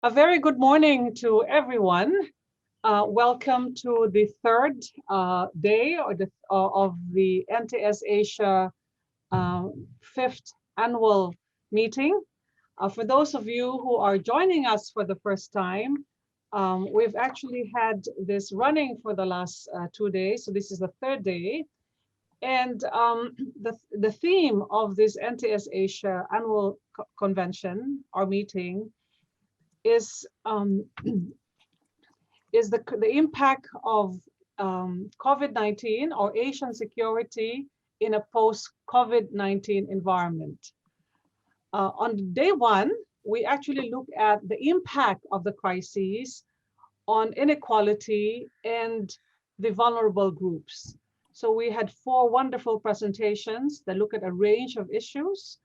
A very good morning to everyone. Welcome to the third day of the NTS-Asia fifth annual meeting. For those of you who are joining us for the first time, we've actually had this running for the last 2 days. So this is the third day. And the theme of this NTS-Asia annual convention or meeting is the impact of COVID-19 or Asian security in a post-COVID-19 environment. On day one, we actually look at the impact of the crises on inequality and the vulnerable groups. So we had 4 wonderful presentations that look at a range of issues.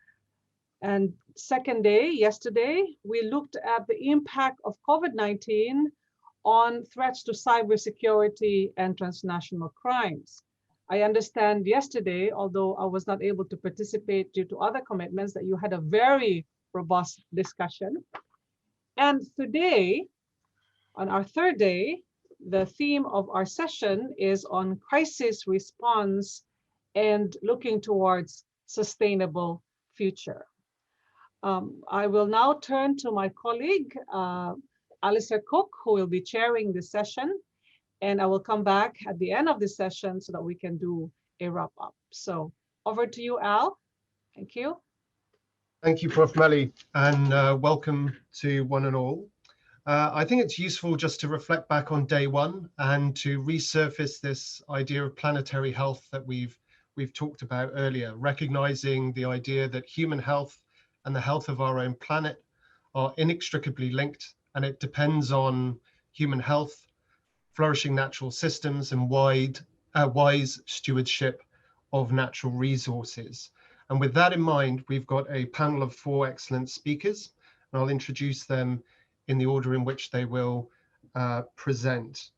And second day, yesterday, we looked at the impact of COVID-19 on threats to cybersecurity and transnational crimes. I understand yesterday, although I was not able to participate due to other commitments, that you had a very robust discussion. And today, on our third day, the theme of our session is on crisis response and looking towards sustainable future. I will now turn to my colleague, Alistair Cook, who will be chairing this session. And I will come back at the end of the session so that we can do a wrap up. So over to you, Al. Thank you. Thank you, Prof. Melly, and welcome to one and all. I think it's useful just to reflect back on day one and to resurface this idea of planetary health that we've talked about earlier, recognizing the idea that human health and the health of our own planet are inextricably linked, and it depends on human health, flourishing natural systems, and wise stewardship of natural resources. And with that in mind, we've got a panel of 4 excellent speakers, and I'll introduce them in the order in which they will present,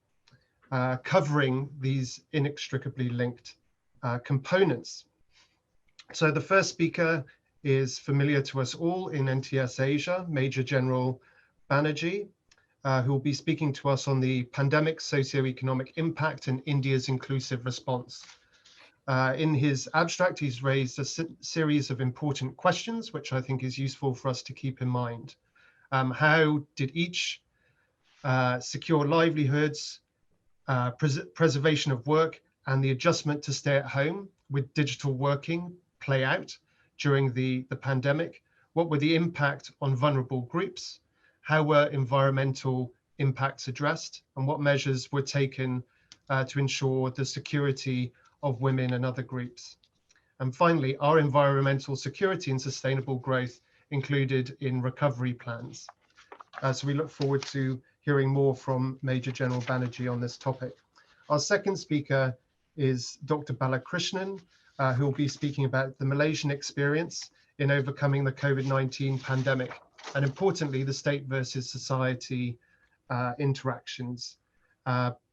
covering these inextricably linked components. So the first speaker is familiar to us all in NTS Asia, Major General Banerjee, who will be speaking to us on the pandemic socioeconomic impact and India's inclusive response. In his abstract, he's raised a series of important questions, which I think is useful for us to keep in mind. How did each secure livelihoods, preservation of work, and the adjustment to stay at home with digital working play out during the pandemic? What were the impact on vulnerable groups? How were environmental impacts addressed? And what measures were taken to ensure the security of women and other groups? And finally, are environmental security and sustainable growth included in recovery plans? So we look forward to hearing more from Major General Banerjee on this topic. Our second speaker is Dr. Balakrishnan, who will be speaking about the Malaysian experience in overcoming the COVID-19 pandemic, and importantly, the state versus society interactions,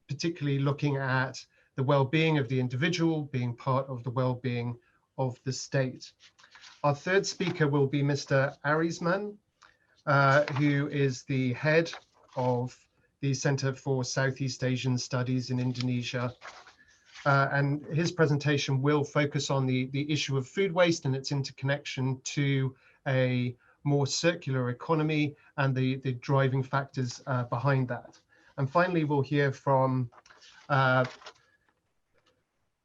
particularly looking at the well-being of the individual being part of the well-being of the state. Our third speaker will be Mr. Arisman, who is the head of the Center for Southeast Asian Studies in Indonesia. And his presentation will focus on the issue of food waste and its interconnection to a more circular economy and the driving factors behind that. And finally, we'll hear from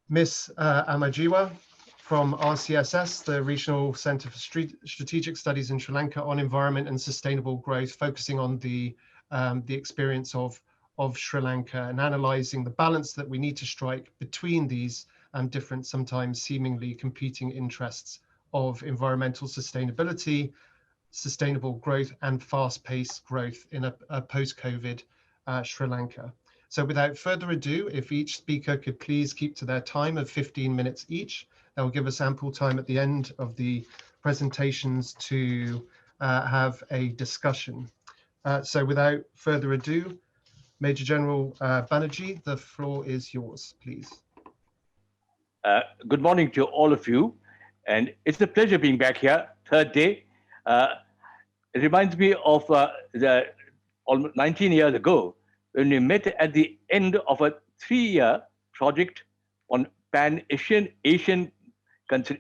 Ms. Amajiwa from RCSS, the Regional Center for Strategic Studies in Sri Lanka, on environment and sustainable growth, focusing on the experience of Sri Lanka and analyzing the balance that we need to strike between these different, sometimes seemingly competing interests of environmental sustainability, sustainable growth, and fast-paced growth in a post-COVID Sri Lanka. So without further ado, if each speaker could please keep to their time of 15 minutes each, that will give us ample time at the end of the presentations to have a discussion. So without further ado, Major General Banerjee, the floor is yours, please. Good morning to all of you, and it's a pleasure being back here, third day. It reminds me of the almost 19 years ago, when we met at the end of a 3-year project on Pan-Asian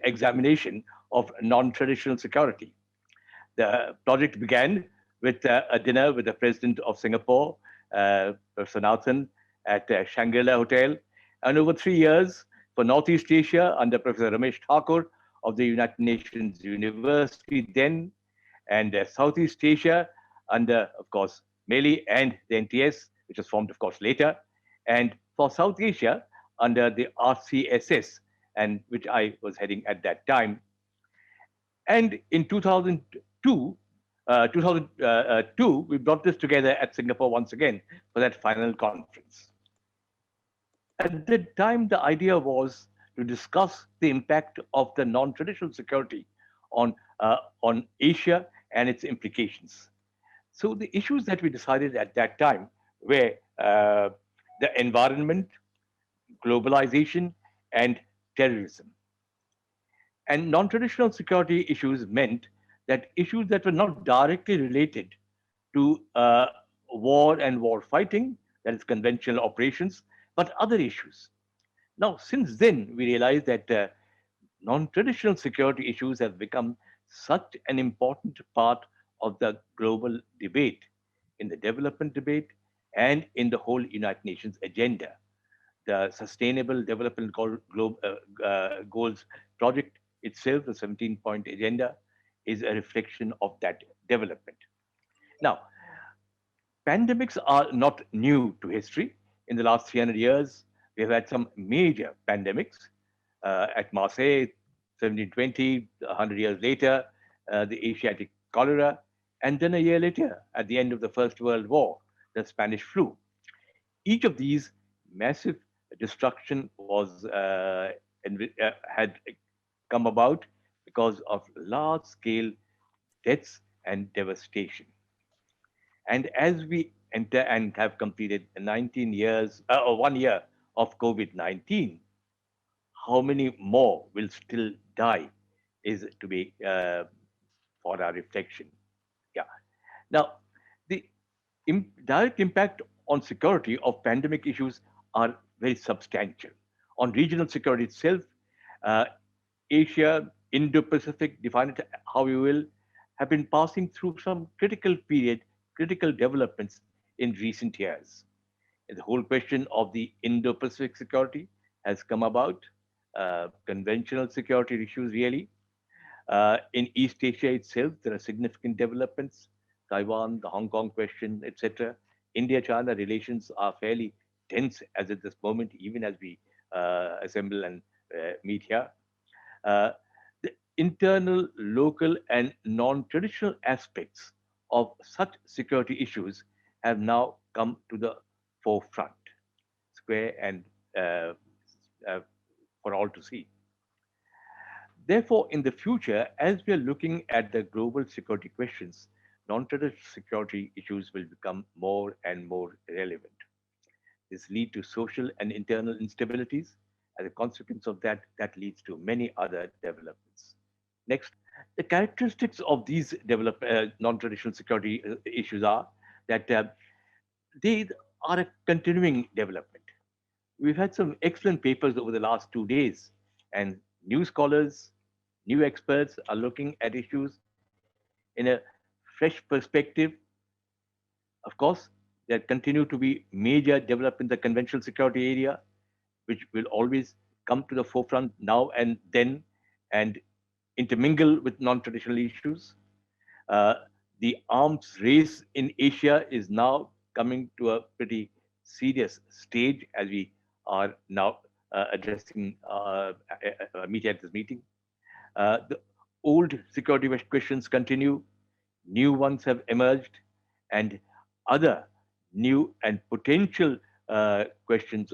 examination of non-traditional security. The project began with a dinner with the president of Singapore, Professor Nathan, at Shangri-La Hotel. And over 3 years, for Northeast Asia, under Professor Ramesh Thakur of the United Nations University then, and Southeast Asia under, of course, MELI and the NTS, which was formed, of course, later. And for South Asia, under the RCSS, and which I was heading at that time. And in 2002, we brought this together at Singapore once again for that final conference. At that time, the idea was to discuss the impact of the non-traditional security on Asia and its implications. So the issues that we decided at that time were the environment, globalization, and terrorism. And non-traditional security issues meant that issues that were not directly related to war and war fighting, that is conventional operations, but other issues. Now, since then, we realized that non-traditional security issues have become such an important part of the global debate, in the development debate, and in the whole United Nations agenda. The Sustainable Development Goals project itself, the 17-point agenda, is a reflection of that development. Now, pandemics are not new to history. In the last 300 years, we've had some major pandemics. At Marseille, 1720, 100 years later, the Asiatic cholera, and then a year later, at the end of the First World War, the Spanish flu. Each of these massive destruction was had come about because of large-scale deaths and devastation. And as we enter and have completed 19 years or 1 year of COVID-19, how many more will still die is to be for our reflection. Yeah. Now, the direct impact on security of pandemic issues are very substantial. On regional security itself, Asia, Indo-Pacific, define it how you will, have been passing through some critical developments in recent years. And the whole question of the Indo-Pacific security has come about, conventional security issues really. In East Asia itself, there are significant developments, Taiwan, the Hong Kong question, etc. India-China relations are fairly tense as at this moment, even as we assemble and meet here. The internal, local, and non-traditional aspects of such security issues have now come to the forefront, square and for all to see. Therefore, in the future, as we are looking at the global security questions, non-traditional security issues will become more and more relevant. This leads to social and internal instabilities. As a consequence of that, that leads to many other developments. Next, the characteristics of these non-traditional security issues are that they are a continuing development. We've had some excellent papers over the last 2 days, and new scholars, new experts are looking at issues in a fresh perspective. Of course, there continue to be major development in the conventional security area, which will always come to the forefront now and then and intermingle with non-traditional issues. The arms race in Asia is now coming to a pretty serious stage as we are now addressing meeting at this meeting. The old security questions continue, new ones have emerged, and other new and potential questions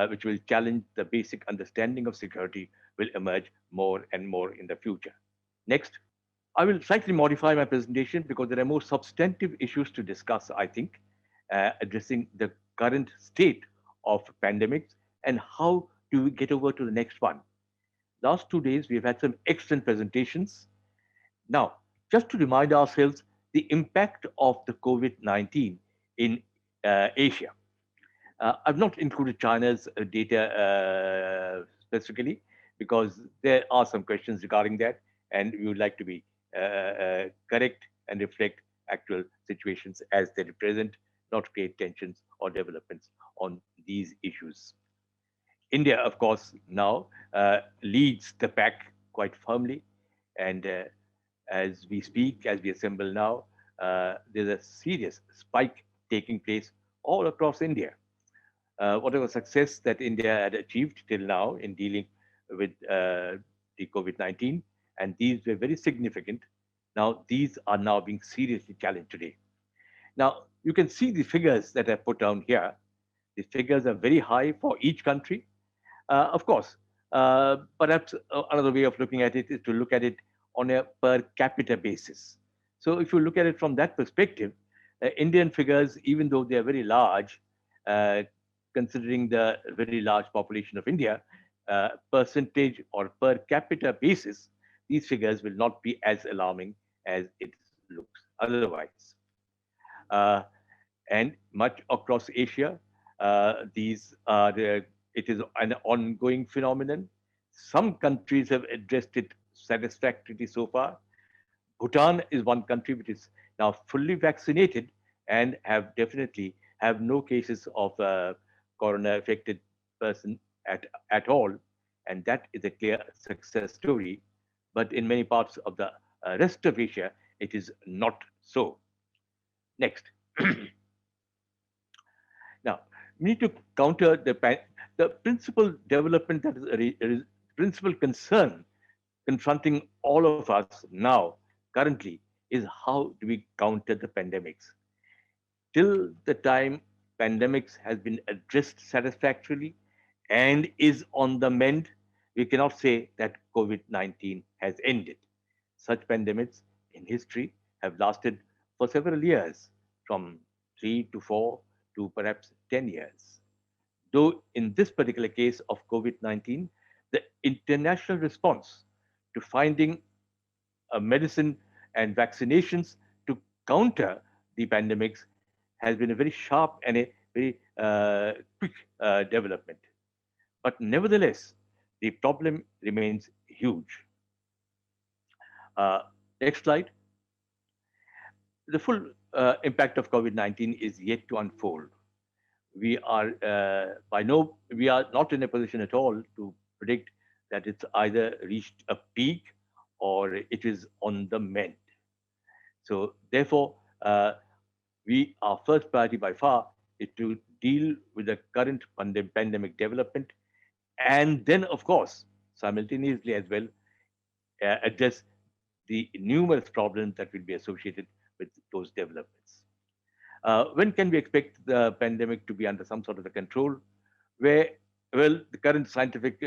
which will challenge the basic understanding of security will emerge more and more in the future. Next, I will slightly modify my presentation because there are more substantive issues to discuss, I think, addressing the current state of pandemics and how do we get over to the next one. Last 2 days, we've had some excellent presentations. Now, just to remind ourselves, the impact of the COVID-19 in Asia. I've not included China's data specifically because there are some questions regarding that, and we would like to be correct and reflect actual situations as they represent, not create tensions or developments on these issues. India, of course, now leads the pack quite firmly, and as we speak, as we assemble now, there's a serious spike taking place all across India. Whatever success that India had achieved till now in dealing with the COVID-19, and these were very significant. Now, these are now being seriously challenged today. Now, you can see the figures that I put down here. The figures are very high for each country. Of course, perhaps another way of looking at it is to look at it on a per capita basis. So if you look at it from that perspective, Indian figures, even though they are very large, considering the very large population of India, percentage or per capita basis, these figures will not be as alarming as it looks otherwise. And much across Asia, these are it is an ongoing phenomenon. Some countries have addressed it satisfactorily so far. Bhutan is one country which is now fully vaccinated and have definitely have no cases of corona affected person at all. And that is a clear success story. But in many parts of the rest of Asia, it is not so. Next. Now, we need to counter the principal development that is principal concern confronting all of us now, currently, is how do we counter the pandemics? Till the time pandemics has been addressed satisfactorily and is on the mend, we cannot say that COVID-19 has ended. Such pandemics in history have lasted for several years, from 3 to 4 to perhaps 10 years. Though in this particular case of COVID-19, the international response to finding a medicine and vaccinations to counter the pandemics has been a very sharp and a very quick development. But nevertheless, the problem remains huge. Next slide. The full impact of COVID-19 is yet to unfold. We are we are not in a position at all to predict that it's either reached a peak or it is on the mend. So therefore, our first priority by far is to deal with the current pandemic development, and then, of course, simultaneously as well, address the numerous problems that will be associated with those developments. When can we expect the pandemic to be under some sort of a control? Well, the current scientific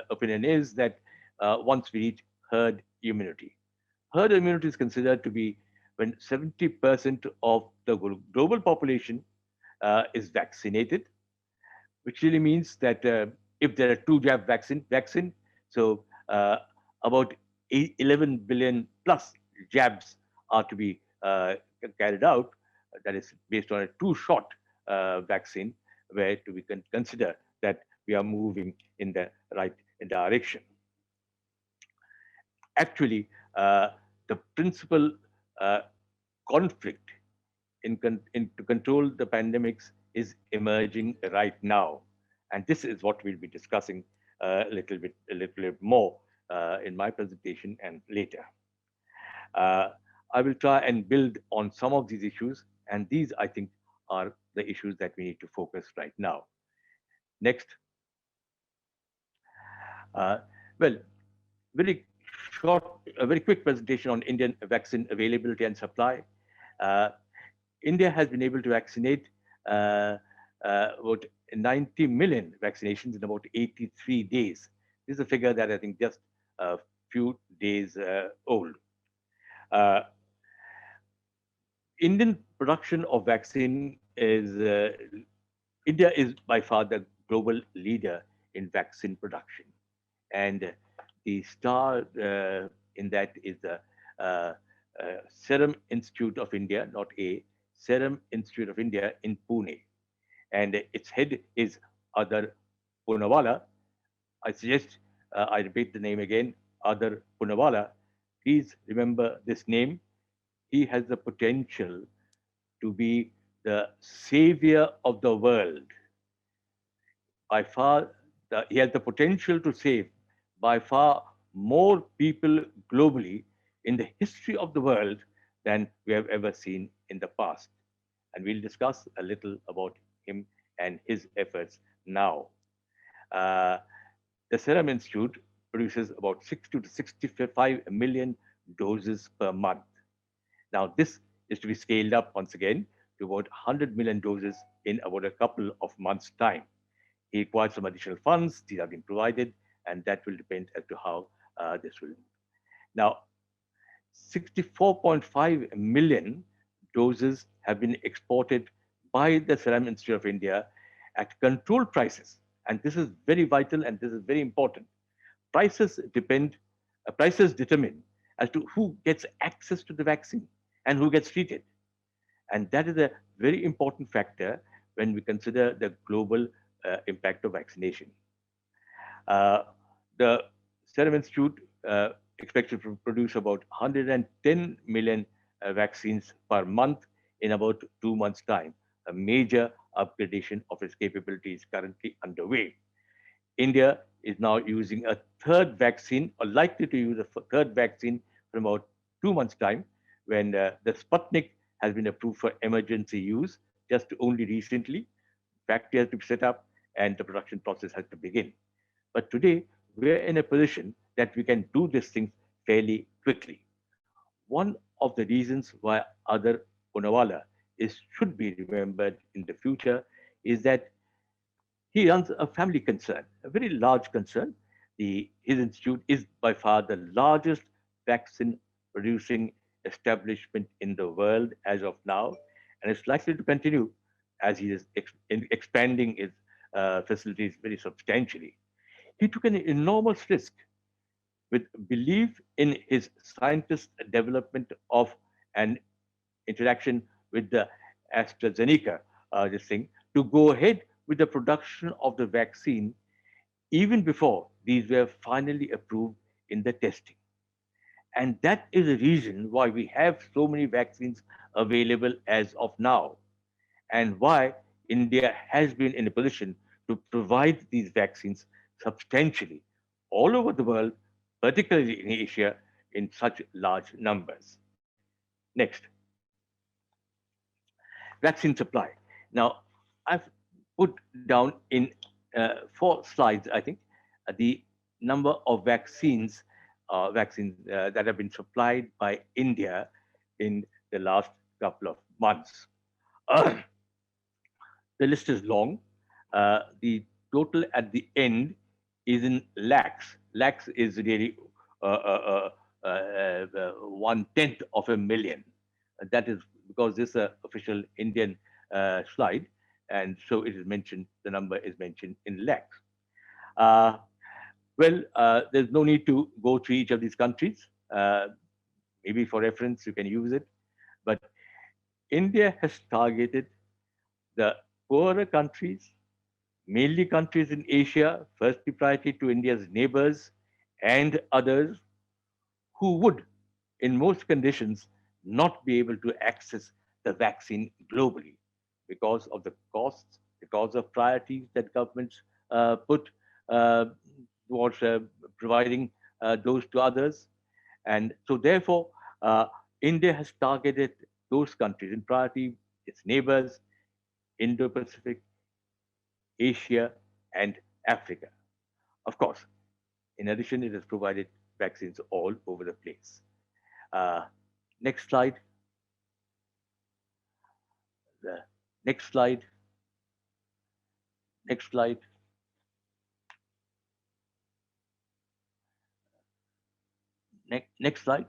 opinion is that once we reach herd immunity. Herd immunity is considered to be when 70% of the global population is vaccinated, which really means that if there are two jab vaccine, so about 11 billion plus jabs are to be carried out. That is based on a two-shot vaccine, where we can consider that we are moving in the right direction. Actually, the principal conflict to control the pandemics is emerging right now, and this is what we'll be discussing a little bit more in my presentation and later. I will try and build on some of these issues, and these, I think, are the issues that we need to focus right now. Next. Well, very quick presentation on Indian vaccine availability and supply. India has been able to vaccinate about 90 million vaccinations in about 83 days. This is a figure that I think just a few days old. Indian production of vaccine is, India is by far the global leader in vaccine production. And the star in that is the Serum Institute of India, not a Serum Institute of India in Pune, and its head is Adar Poonawalla. I suggest I repeat the name again, Adar Poonawalla. Please remember this name. He has the potential to be the savior of the world. By far, he has the potential to save by far more people globally in the history of the world than we have ever seen in the past. And we'll discuss a little about him and his efforts now. Uh, the Serum Institute produces about 60 to 65 million doses per month. Now, this is to be scaled up once again to about 100 million doses in about a couple of months' time. He requires some additional funds. These are being provided, and that will depend as to how this will. Now, 64.5 million doses have been exported by the Serum Institute of India at controlled prices. And this is very vital and this is very important. Prices determine as to who gets access to the vaccine and who gets treated. And that is a very important factor when we consider the global impact of vaccination. The Serum Institute expected to produce about 110 million vaccines per month in about 2 months' time. A major upgradation of its capabilities currently underway. India is now using a third vaccine, or likely to use a third vaccine for about 2 months' time, when the Sputnik has been approved for emergency use just only recently. Factory has to be set up and the production process has to begin. But today, we're in a position that we can do these things fairly quickly. One of the reasons why Adar Poonawalla should be remembered in the future is that he runs a family concern, a very large concern. His institute is by far the largest vaccine producing establishment in the world as of now, and it's likely to continue as he is expanding his facilities very substantially. He took an enormous risk with belief in his scientist development of an interaction with the AstraZeneca, to go ahead with the production of the vaccine even before these were finally approved in the testing. And that is the reason why we have so many vaccines available as of now, and why India has been in a position to provide these vaccines substantially all over the world, particularly in Asia, in such large numbers. Next. Vaccine supply. Now, I've put down in 4 slides, I think, the number of vaccines that have been supplied by India in the last couple of months. The list is long. The total at the end is in lakhs. Lakhs is really 1/10 of a million. That is because this is an official Indian slide, and so it is mentioned, the number is mentioned in lakhs. There's no need to go through each of these countries. Maybe for reference, you can use it. But India has targeted the poorer countries, mainly countries in Asia, firstly priority to India's neighbors and others who would, in most conditions, not be able to access the vaccine globally because of the costs, because of priorities that governments put towards providing those to others. And so therefore, India has targeted those countries in priority, its neighbors, Indo-Pacific, Asia, and Africa. Of course, in addition, it has provided vaccines all over the place. Next slide. The next slide. Next slide. Next slide.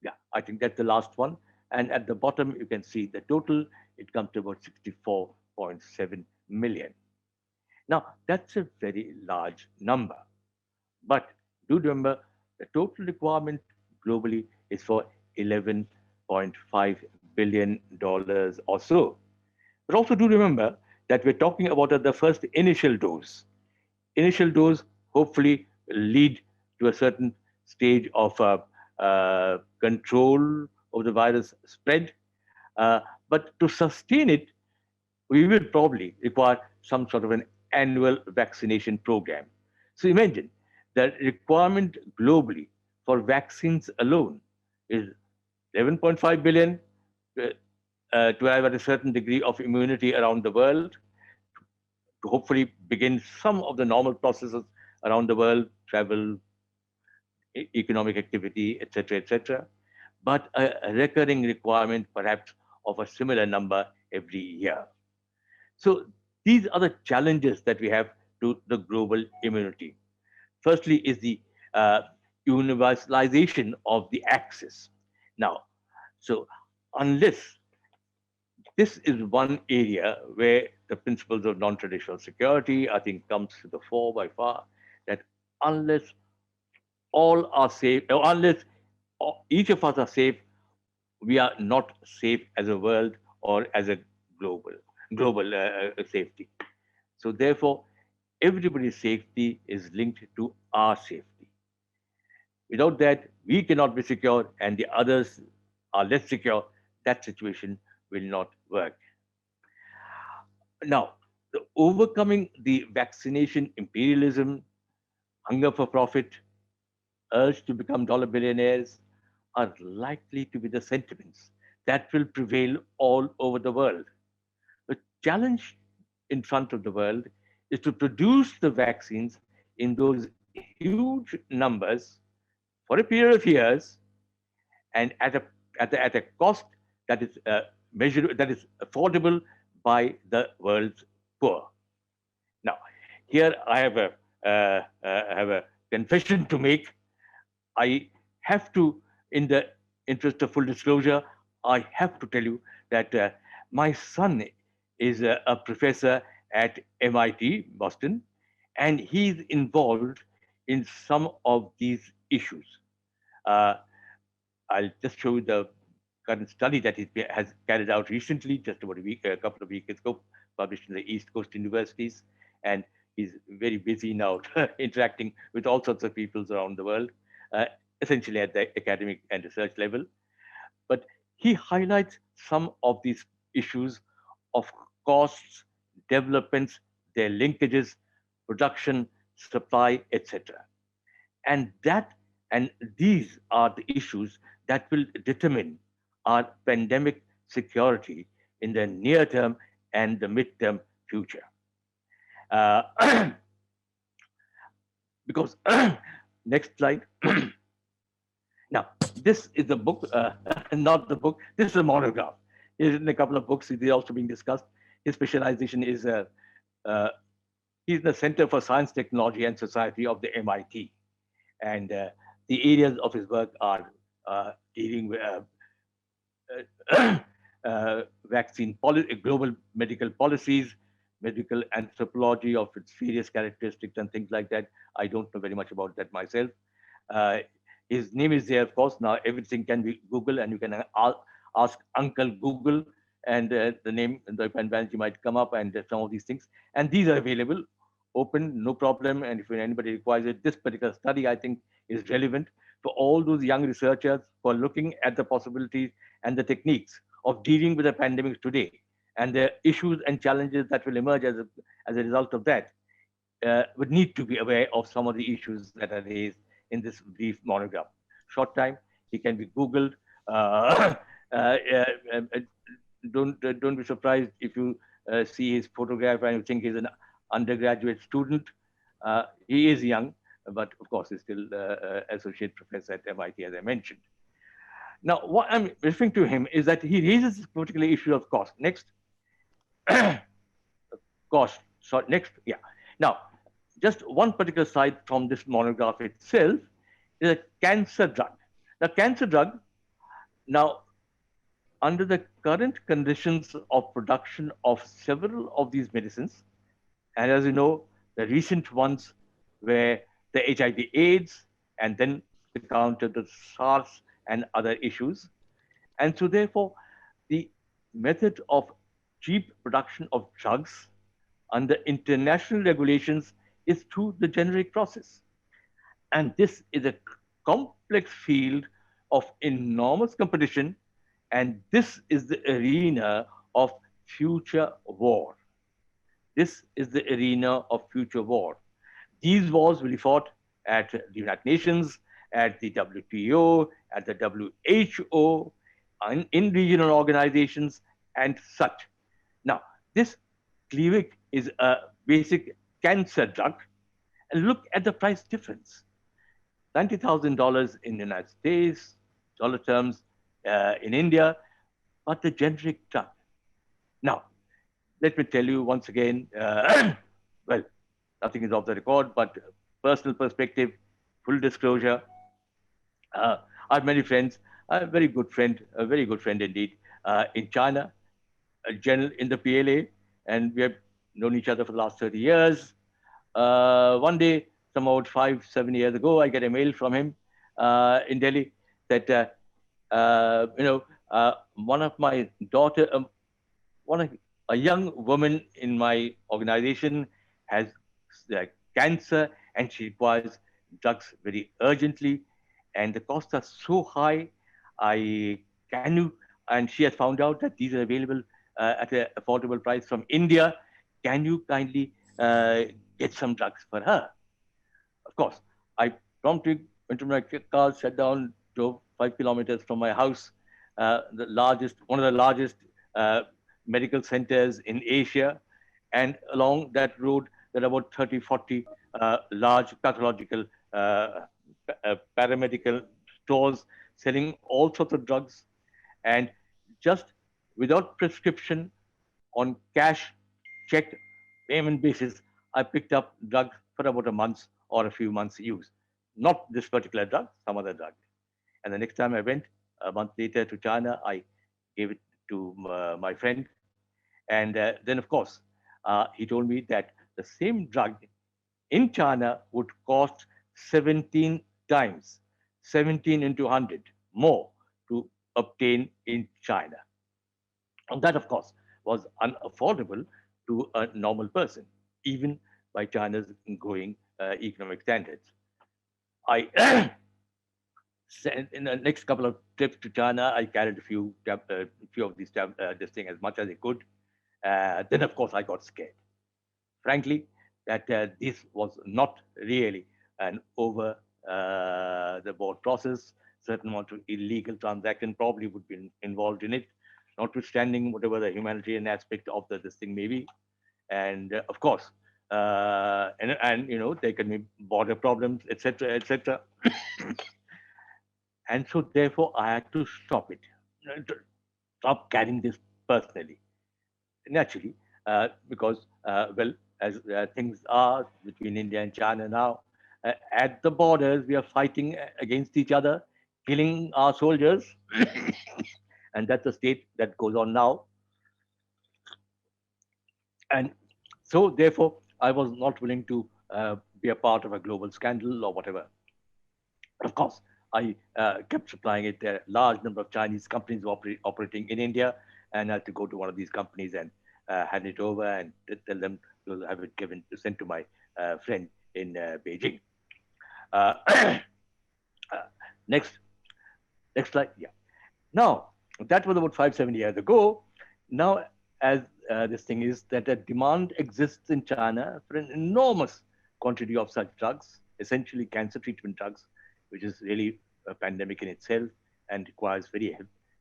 Yeah, I think that's the last one. And at the bottom, you can see the total, it comes to about 64.7 million. Now, that's a very large number. But do remember, the total requirement globally is for 11.5 billion or so. But also do remember that we're talking about the first initial dose. Initial dose hopefully will lead to a certain stage of control of the virus spread. But to sustain it, we will probably require some sort of an annual vaccination program. So imagine the requirement globally for vaccines alone is 11.5 billion to have at a certain degree of immunity around the world, to hopefully begin some of the normal processes around the world, travel, economic activity, etc., etc. But a recurring requirement perhaps of a similar number every year. So these are the challenges that we have to the global immunity. Firstly is the universalization of the access. Now, so unless this is one area where the principles of non-traditional security, I think, comes to the fore by far, that unless all are safe, or unless each of us are safe, we are not safe as a world or as a global safety. So therefore, everybody's safety is linked to our safety. Without that, we cannot be secure and the others are less secure. That situation will not work. Now, overcoming the vaccination imperialism, hunger for profit, urge to become dollar billionaires are likely to be the sentiments that will prevail all over the world. The challenge in front of the world is to produce the vaccines in those huge numbers for a period of years and at a cost that is that is affordable by the world's poor. Now, here I have a confession to make. I have to, in the interest of full disclosure, I have to tell you that my son is a professor at MIT, Boston, and he's involved in some of these issues. I'll just show you the current study that he has carried out recently, just about a couple of weeks ago, published in the East Coast universities. And he's very busy now interacting with all sorts of peoples around the world, essentially at the academic and research level. But he highlights some of these issues of costs, developments, their linkages, production, supply, etc. And these are the issues that will determine our pandemic security in the near term and the midterm future. Because next slide. Now, this is the book, not the book. This is a monograph. He's written a couple of books. They're also being discussed. His specialization is he's in the Center for Science, Technology, and Society of the MIT. And the areas of his work are dealing with vaccine policy, global medical policies, medical anthropology of its various characteristics and things like that. I don't know very much about that myself. His name is there, of course. Now everything can be Google, and you can ask Uncle Google, and the name, the Banerjee might come up, and some of these things. And these are available, open, no problem. And if anybody requires it, this particular study, I think, is relevant for all those young researchers who are looking at the possibilities and the techniques of dealing with the pandemic today, and the issues and challenges that will emerge as a result of that. Would need to be aware of some of the issues that are raised in this brief monograph. Short time, he can be Googled. Don't be surprised if you see his photograph and you think he's an undergraduate student. He is young, but of course he's still associate professor at MIT, as I mentioned. Now, what I'm referring to him is that he raises this particular issue of cost. Next. Cost. So next, yeah. Now, just one particular side from this monograph itself is a cancer drug. The cancer drug, now, under the current conditions of production of several of these medicines, and as you know, the recent ones were the HIV/AIDS, and then the counter the SARS and other issues. And so therefore, the method of cheap production of drugs under international regulations is through the generic process. And this is a complex field of enormous competition, and this is the arena of future war. This is the arena of future war. These wars will be fought at the United Nations, at the WTO, at the WHO, in regional organizations, and such. Now, this Gleevec is a basic cancer drug, and look at the price difference. $90,000 in the United States, dollar terms in India, but the generic drug. Now, let me tell you once again, well, nothing is off the record, but personal perspective, full disclosure. I have many friends, a very good friend indeed, in China, a general in the PLA, and we have known each other for the last 30 years. One day, some about 5-7 years ago, I get a mail from him in Delhi that, one of my daughter, a young woman in my organization has cancer and she requires drugs very urgently, and the costs are so high. And she has found out that these are available at an affordable price from India. Can you kindly get some drugs for her? Of course, I promptly went to my car, sat down, drove 5 kilometers from my house, one of the largest medical centers in Asia. And along that road, there are about 30, 40 large pathological paramedical stores selling all sorts of drugs. And just without prescription, on cash, checked payment basis, I picked up drugs for about a month or a few months use. Not this particular drug, some other drug. And the next time I went, a month later to China, I gave it to my friend. And then, of course, he told me that the same drug in China would cost 17 times, 17 into 100 more to obtain in China. And that, of course, was unaffordable to a normal person, even by China's growing economic standards. I in the next couple of trips to China, I carried a few of these this thing as much as I could. Then, of course, I got scared. Frankly, that this was not really an over the board process. Certain amount of illegal transaction probably would be involved in it, notwithstanding whatever the humanitarian aspect of this thing may be. And of course, and there can be border problems, etc., etc. And so therefore I had to stop it, stop carrying this personally, naturally, because well, as things are between India and China now, at the borders we are fighting against each other, killing our soldiers, and that's the state that goes on now. And so therefore I was not willing to be a part of a global scandal or whatever. Of course, I kept supplying it. There are a large number of Chinese companies operating in India, and I had to go to one of these companies and hand it over and tell them to have it sent to my friend in Beijing. Next slide. Yeah. Now, that was about 5-7 years ago. Now, as this thing is that a demand exists in China for an enormous quantity of such drugs, essentially cancer treatment drugs, which is really a pandemic in itself and requires very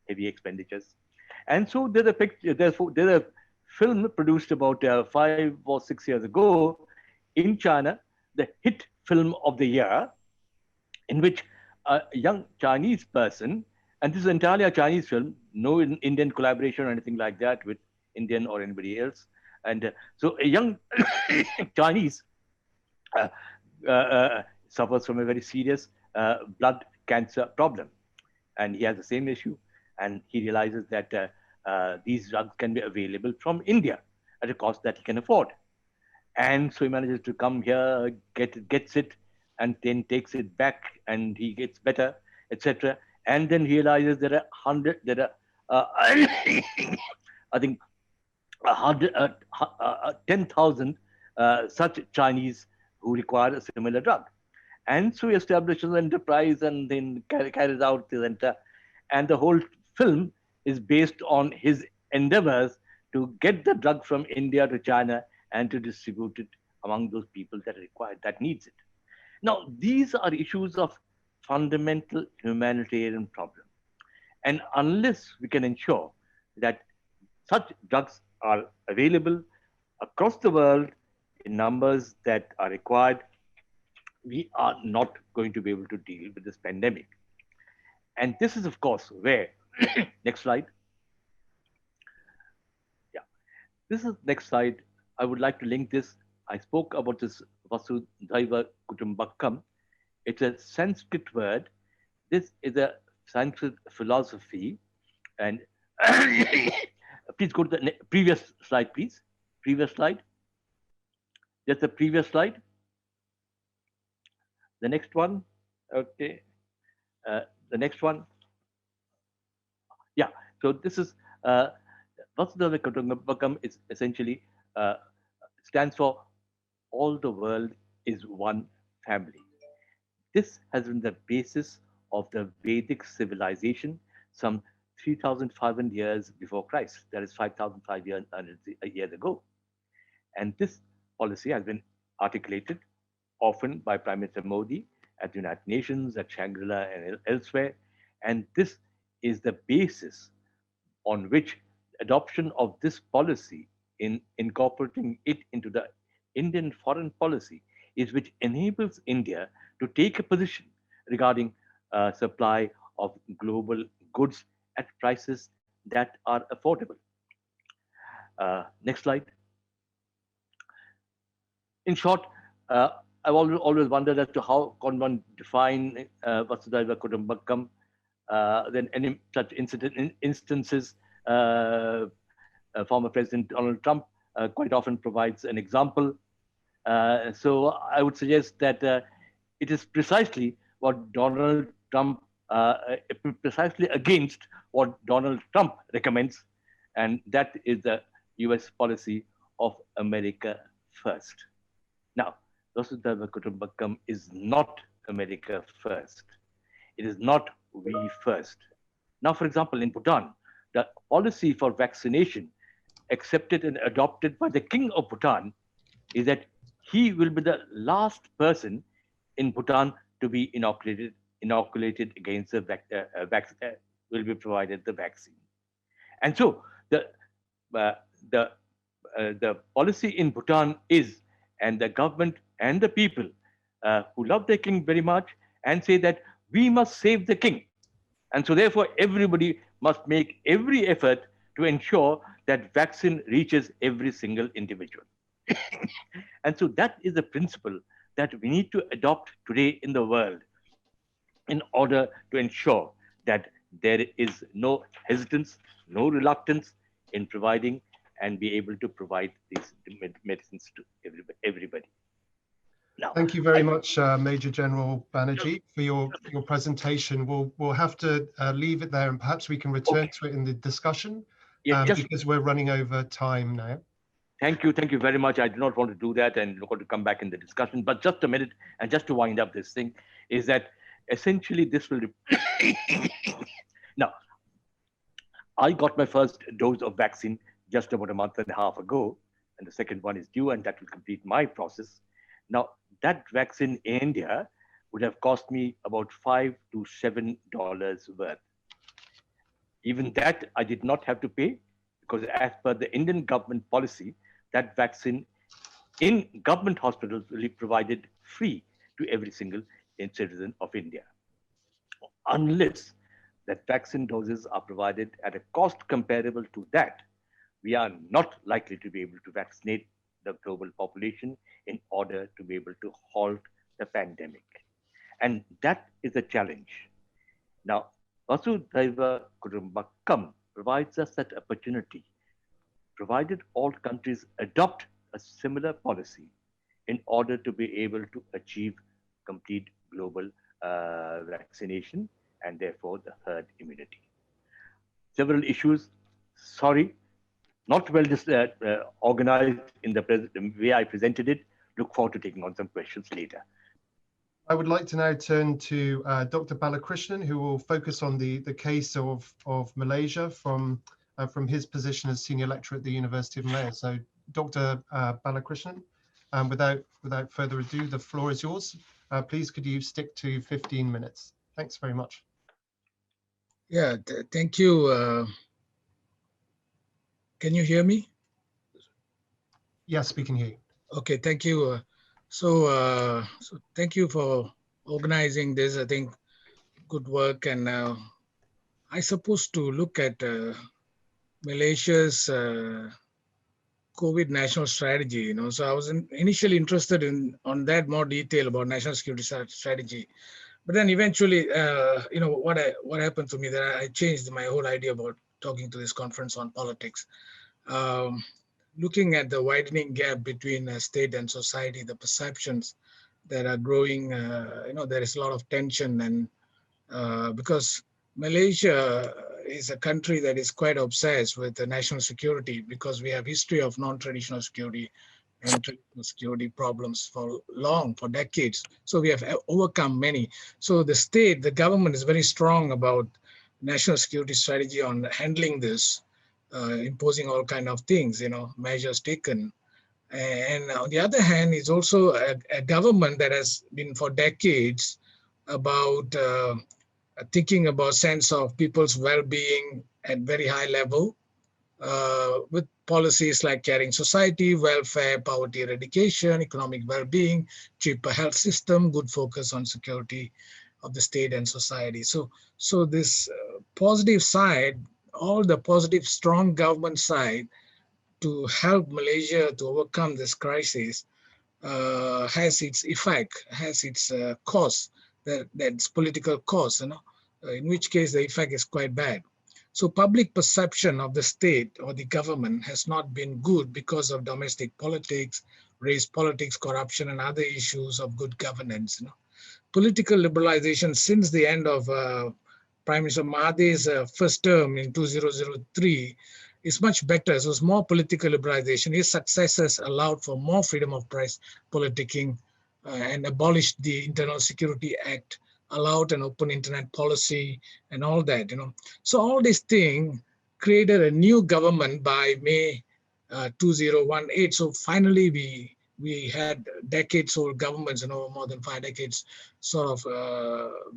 heavy expenditures. And so there's a picture, there's a film produced about 5 or 6 years ago in China, the hit film of the year, in which a young Chinese person, and this is entirely a Chinese film, no Indian collaboration or anything like that with Indian or anybody else. And so a young Chinese suffers from a very serious blood cancer problem. And he has the same issue. And he realizes that these drugs can be available from India at a cost that he can afford. And so he manages to come here, gets it, and then takes it back, and he gets better, etc. And then realizes there are I think 10,000 such Chinese who require a similar drug. And so he establishes an enterprise and then carries out the entire, and the whole film is based on his endeavors to get the drug from India to China and to distribute it among those people that require, that needs it. Now, these are issues of fundamental humanitarian problem. And unless we can ensure that such drugs are available across the world in numbers that are required, we are not going to be able to deal with this pandemic. And this is, of course, where, next slide. Yeah, this is next slide. I would like to link this. I spoke about this Vasudhaiva Kutumbakam. It's a Sanskrit word. This is a Sanskrit philosophy. And please go to the previous slide, please. Previous slide. Just the previous slide. The next one. Okay. The next one. Yeah. So this is Vasudhaiva Kutumbakam is essentially stands for all the world is one family. This has been the basis of the Vedic civilization some 3,500 years before Christ. That is 5,500 years ago. And this policy has been articulated often by Prime Minister Modi at the United Nations, at Shangri-La and elsewhere. And this is the basis on which adoption of this policy in incorporating it into the Indian foreign policy is which enables India to take a position regarding supply of global goods at prices that are affordable. Next slide. In short, I've always wondered as to how can one define Vasudhaiva Kutumbakam. Then any such instances, former President Donald Trump quite often provides an example. So I would suggest that it is precisely what Donald Trump, precisely against what Donald Trump recommends, and that is the US policy of America first. Now, Vasudhaiva Kutumbakam is not America first. It is not we first. Now, for example, in Bhutan, the policy for vaccination accepted and adopted by the King of Bhutan is that he will be the last person in Bhutan to be inoculated against the vaccine, will be provided the vaccine. And so the policy in Bhutan is, and the government and the people who love their king very much and say that we must save the king. And so therefore everybody must make every effort to ensure that vaccine reaches every single individual. And so that is the principle that we need to adopt today in the world in order to ensure that there is no hesitance, no reluctance in providing and be able to provide these medicines to everybody. Now, thank you very much, Major General Banerjee, for your presentation. We'll have to leave it there, and perhaps we can return to it in the discussion, because we're running over time now. Thank you very much. I do not want to do that and want to come back in the discussion, but just a minute, and just to wind up this thing, is that essentially this will... Now, I got my first dose of vaccine just about a month and a half ago, and the second one is due, and that will complete my process. Now, that vaccine in India would have cost me about $5 to $7 worth. Even that I did not have to pay, because as per the Indian government policy, that vaccine in government hospitals will be provided free to every single citizen of India. Unless that vaccine doses are provided at a cost comparable to that, we are not likely to be able to vaccinate the global population in order to be able to halt the pandemic. And that is a challenge. Now, Vasudhaiva Kutumbakam provides us that opportunity, provided all countries adopt a similar policy in order to be able to achieve complete global vaccination and therefore the herd immunity. several issues. Sorry, not well organized in the way I presented it. Look forward to taking on some questions later. I would like to now turn to Dr. Balakrishnan, who will focus on the case of Malaysia from his position as senior lecturer at the University of Malaya. So, Dr. Balakrishnan, without further ado, the floor is yours. Please, could you stick to 15 minutes? Thanks very much. Yeah, thank you. Can you hear me? Yes, we can hear you. Okay, thank you. So thank you for organizing this. I think good work. And I suppose to look at Malaysia's COVID national strategy. So I was initially interested on that more detail about national security strategy. But then eventually, what happened to me that I changed my whole idea about talking to this conference on politics. Looking at the widening gap between state and society, the perceptions that are growing, there is a lot of tension, and because Malaysia is a country that is quite obsessed with the national security, because we have history of non-traditional security and traditional security problems for decades. So we have overcome many. So the government is very strong about national security strategy on handling this, imposing all kind of things, measures taken. And on the other hand, it's also a government that has been for decades about thinking about sense of people's well-being at very high level, with policies like caring society, welfare, poverty eradication, economic well-being, cheaper health system, good focus on security of the state and society. So this positive side, all the positive, strong government side to help Malaysia to overcome this crisis has its effect, has its cost, that's political cost, in which case the effect is quite bad. So public perception of the state or the government has not been good because of domestic politics, race politics, corruption, and other issues of good governance. Political liberalization since the end of Prime Minister Mahathir's first term in 2003 is much better. So it's more political liberalization. His successors allowed for more freedom of press politicking and abolished the Internal Security Act, allowed an open internet policy and all that, So all these things created a new government by May 2018. So finally we had decades-old governments, more than 5 decades, sort of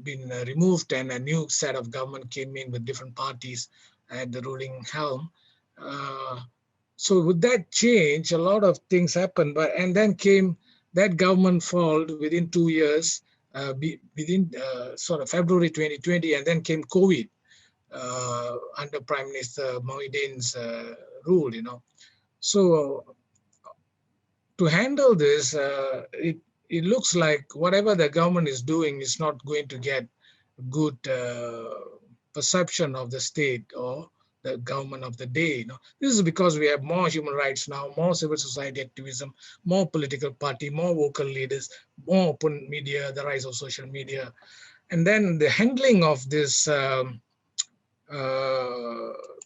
been removed, and a new set of government came in with different parties at the ruling helm. So with that change, a lot of things happened, and then came that government fall within 2 years, within sort of February 2020, and then came COVID under Prime Minister Muhyiddin's rule, So to handle this, it looks like whatever the government is doing is not going to get good perception of the state or the government of the day. This is because we have more human rights now, more civil society activism, more political party, more vocal leaders, more open media, the rise of social media. And then the handling of this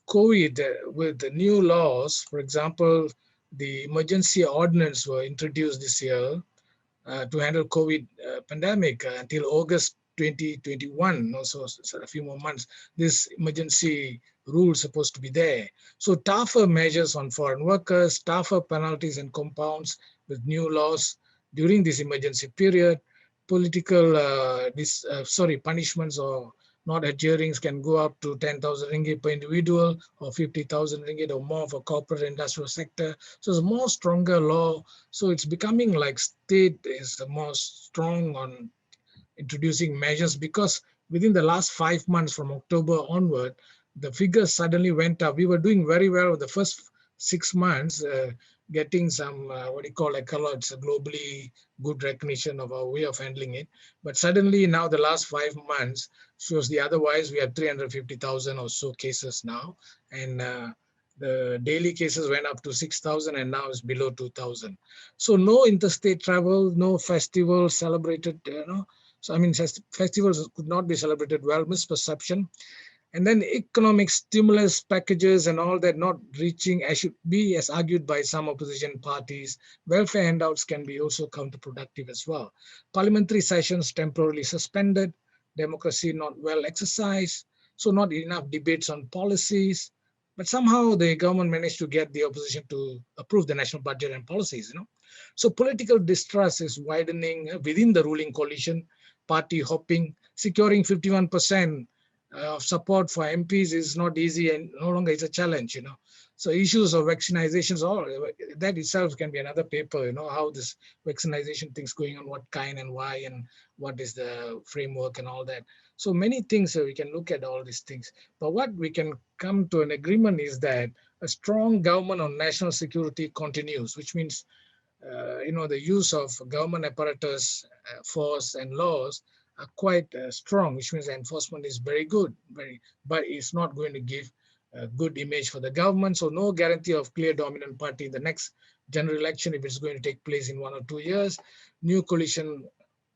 COVID with the new laws, for example, the emergency ordinance were introduced this year to handle COVID pandemic until August 2021, also a few more months. This emergency rule is supposed to be there. So tougher measures on foreign workers, tougher penalties and compounds with new laws during this emergency period. Political punishments or not adherings can go up to 10,000 ringgit per individual or 50,000 ringgit or more for corporate industrial sector. So it's a more stronger law. So it's becoming like state is more strong on introducing measures, because within the last 5 months from October onward, the figures suddenly went up. We were doing very well the first 6 months, getting some, it's a globally good recognition of our way of handling it. But suddenly now the last 5 months shows the otherwise. We have 350,000 or so cases now. And the daily cases went up to 6,000 and now it's below 2,000. So no interstate travel, no festival celebrated, So I mean, festivals could not be celebrated well, misperception. And then economic stimulus packages and all that not reaching, as should be, as argued by some opposition parties. Welfare handouts can be also counterproductive as well. Parliamentary sessions temporarily suspended, democracy not well exercised, so not enough debates on policies. But somehow the government managed to get the opposition to approve the national budget and policies, So political distrust is widening within the ruling coalition, party hopping, securing 51% of support for MPs is not easy and no longer is a challenge, So issues of vaccinations, all that itself can be another paper, how this vaccination thing's going on, what kind and why, and what is the framework and all that. So many things we can look at all these things. But what we can come to an agreement is that a strong government on national security continues, which means the use of government apparatus, force, and laws are quite strong, which means the enforcement is very good, but it's not going to give a good image for the government. So no guarantee of clear dominant party in the next general election if it's going to take place in 1 or 2 years. New coalition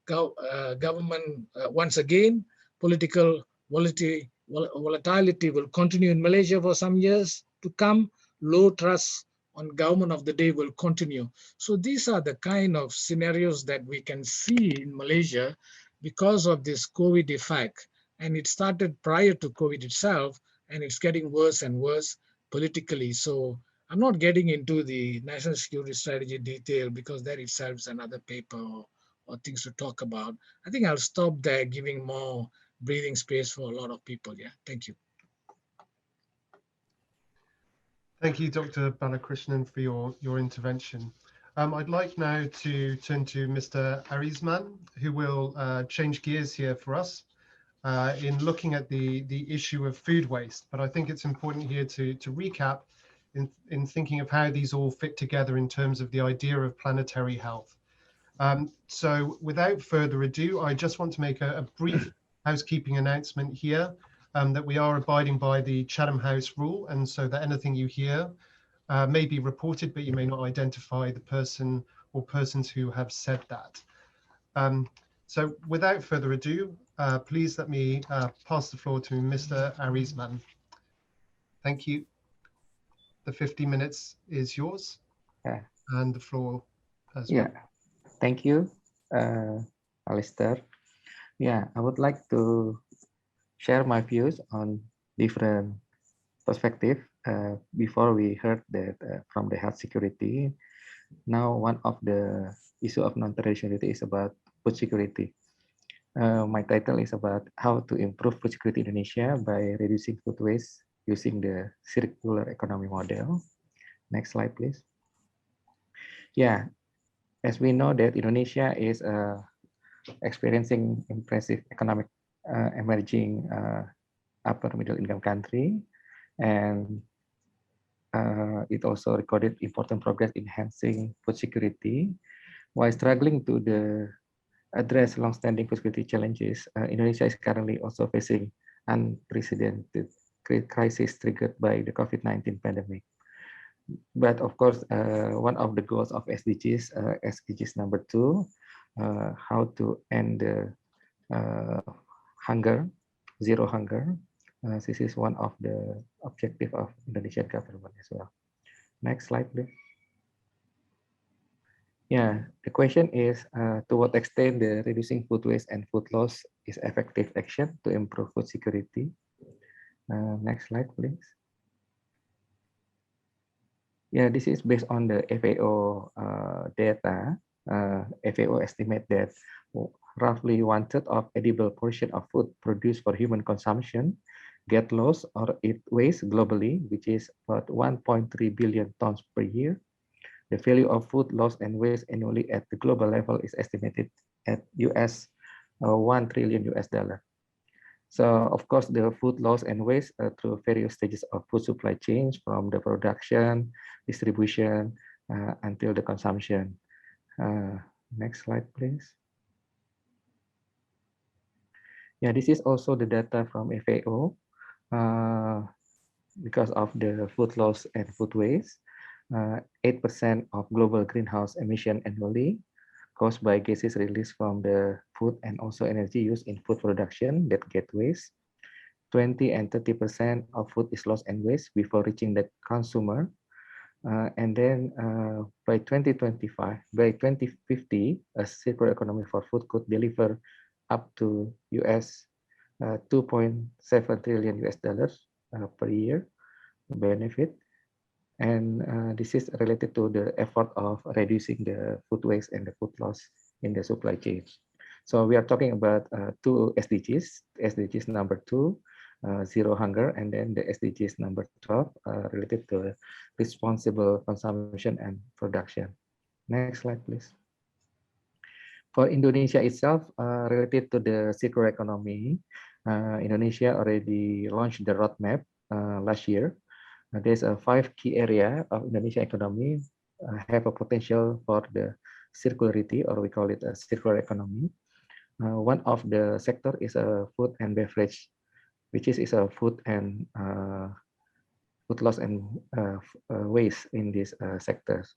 government, once again, political volatility will continue in Malaysia for some years to come. Low trust on government of the day will continue. So these are the kind of scenarios that we can see in Malaysia because of this COVID effect. And it started prior to COVID itself, and it's getting worse and worse politically. So I'm not getting into the national security strategy detail because that itself is another paper or things to talk about. I think I'll stop there, giving more breathing space for a lot of people. Yeah, thank you. Thank you, Dr. Balakrishnan, for your intervention. I'd like now to turn to Mr. Arisman, who will change gears here for us in looking at the issue of food waste. But I think it's important here to recap in thinking of how these all fit together in terms of the idea of planetary health. So without further ado, I just want to make a brief housekeeping announcement here. That we are abiding by the Chatham House rule, and so that anything you hear may be reported, but you may not identify the person or persons who have said that. So without further ado, please let me pass the floor to Mr. Arisman. Thank you. The 50 minutes is yours, and the floor as well. Thank you, Alistair. I would like to share my views on different perspectives before we heard that from the health security. Now, one of the issue of non-traditionality is about food security. My title is about how to improve food security in Indonesia by reducing food waste using the circular economy model. Next slide, please. As we know that Indonesia is experiencing impressive economic emerging upper middle income country, and it also recorded important progress enhancing food security. While struggling to address long-standing food security challenges, Indonesia is currently also facing unprecedented crisis triggered by the COVID-19 pandemic. But of course, one of the goals of SDGs, SDGs number 2, how to end the hunger, zero hunger. This is one of the objectives of Indonesian government as well. Next slide, please. The question is to what extent the reducing food waste and food loss is effective action to improve food security. Next slide, please. This is based on the FAO data. FAO estimate that roughly 1/3 of edible portion of food produced for human consumption get lost or eat waste globally, which is about 1.3 billion tons per year. The value of food lost and waste annually at the global level is estimated at $1 trillion. So of course, the food loss and waste through various stages of food supply chains, from the production, distribution, until the consumption. Next slide, please. This is also the data from FAO. Because of the food loss and food waste, 8% of global greenhouse emission annually caused by gases released from the food and also energy used in food production that get waste. 20 and 30% of food is lost and waste before reaching the consumer. And then by 2025, by 2050, a circular economy for food could deliver up to US 2.7 trillion US dollars per year benefit. And this is related to the effort of reducing the food waste and the food loss in the supply chain. So we are talking about two SDGs. SDGs number 2, zero hunger, and then the SDGs number 12 related to responsible consumption and production. Next slide, please. For Indonesia itself, related to the circular economy, Indonesia already launched the roadmap last year. There's 5 key area of Indonesia economy have a potential for the circularity, or we call it a circular economy. One of the sector is a food and beverage, which is a food and food loss and waste in these sectors.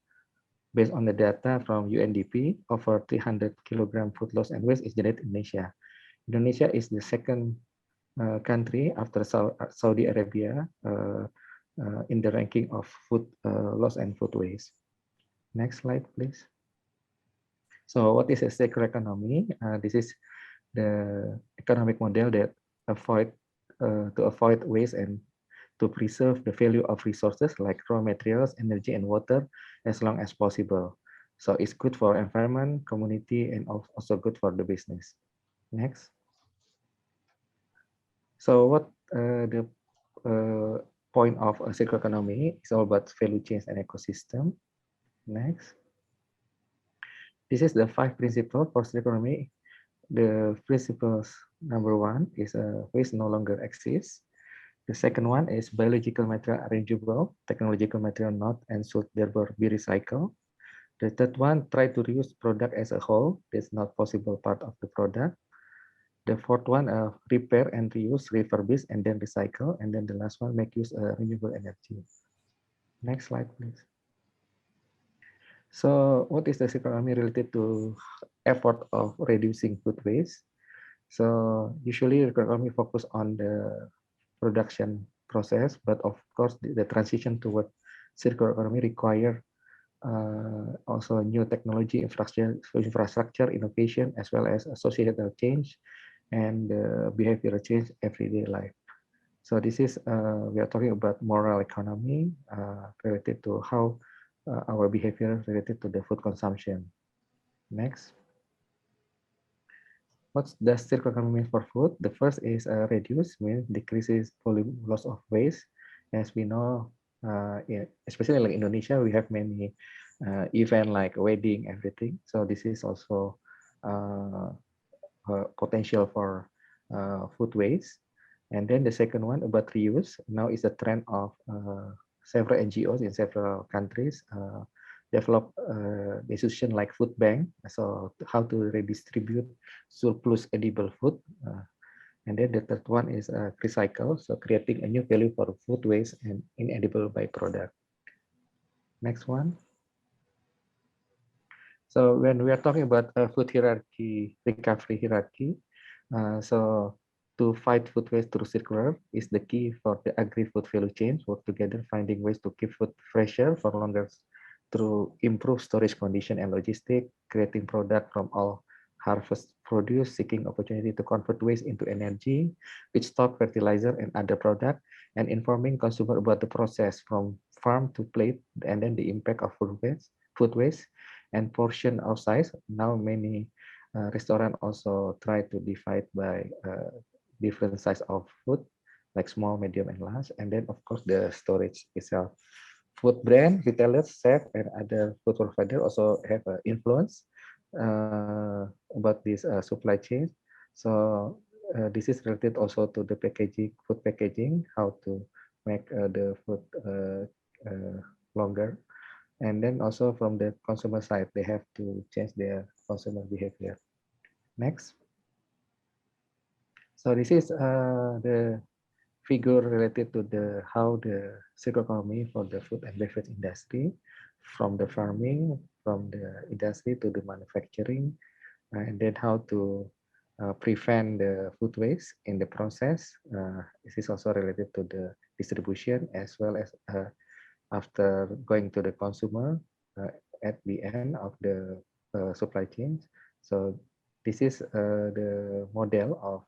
Based on the data from UNDP, over 300 kilogram food loss and waste is generated in Indonesia. Indonesia is the second country after Saudi Arabia in the ranking of food loss and food waste. Next slide, please. So what is a circular economy? This is the economic model that to avoid waste and to preserve the value of resources like raw materials, energy, and water as long as possible. So it's good for environment, community, and also good for the business. Next. So what the point of a circular economy is all about value chains and ecosystem. Next. This is the 5 principles for circular economy. The principles number 1 is waste no longer exists. The second one is biological material arrangeable, technological material not, and should therefore be recycled. The third one, try to reuse product as a whole. That's not possible part of the product. The fourth one, repair and reuse, refurbish, and then recycle. And then the last one, make use of renewable energy. Next slide, please. So what is the circular economy related to effort of reducing food waste? So usually circular economy focus on the production process, but of course the transition toward circular economy require also new technology, infrastructure innovation, as well as societal change and behavioral change everyday life. So this is we are talking about moral economy related to how our behavior related to the food consumption. Next. What does circular economy mean for food? The first is reduce, means decreases volume loss of waste. As we know, especially like Indonesia, we have many event like wedding, everything. So this is also potential for food waste. And then the second one about reuse. Now is a trend of several NGOs in several countries develop the institution like food bank, so how to redistribute surplus edible food. And then the third one is recycle, so creating a new value for food waste and inedible byproduct. Next one. So when we are talking about food hierarchy, recovery hierarchy, so to fight food waste through circular is the key for the agri-food value chain. Work together, finding ways to keep food fresher for longer through improved storage condition and logistics, creating product from all harvest produce, seeking opportunity to convert waste into energy, feedstock, fertilizer, and other product, and informing consumer about the process from farm to plate, and then the impact of food waste, and portion of size. Now many restaurants also try to divide by different size of food, like small, medium, and large, and then of course the storage itself. Food brand, retailers, chef, and other food providers also have an influence about this supply chain. So this is related also to the packaging, food packaging, how to make the food longer. And then also from the consumer side, they have to change their consumer behavior. Next. So this is the figure related to the how the circular economy for the food and beverage industry, from the farming, from the industry to the manufacturing, and then how to prevent the food waste in the process. This is also related to the distribution as well as after going to the consumer at the end of the supply chains. So this is the model of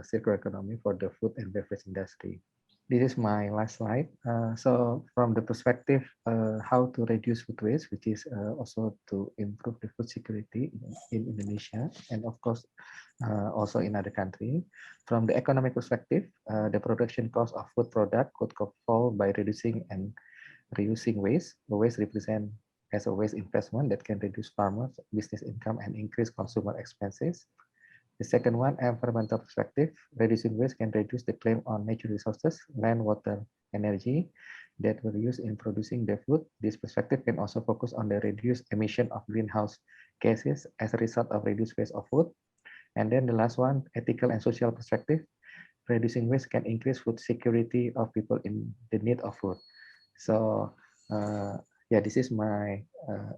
circular economy for the food and beverage industry. This is my last slide. So from the perspective how to reduce food waste, which is also to improve the food security in Indonesia and of course also in other countries. From the economic perspective, the production cost of food product could fall by reducing and reusing waste. The waste represent as a waste investment that can reduce farmers' business income and increase consumer expenses. The second one, environmental perspective, reducing waste can reduce the claim on natural resources, land, water, energy that were used in producing the food. This perspective can also focus on the reduced emission of greenhouse gases as a result of reduced waste of food. And then the last one, ethical and social perspective, reducing waste can increase food security of people in the need of food. So yeah, this is my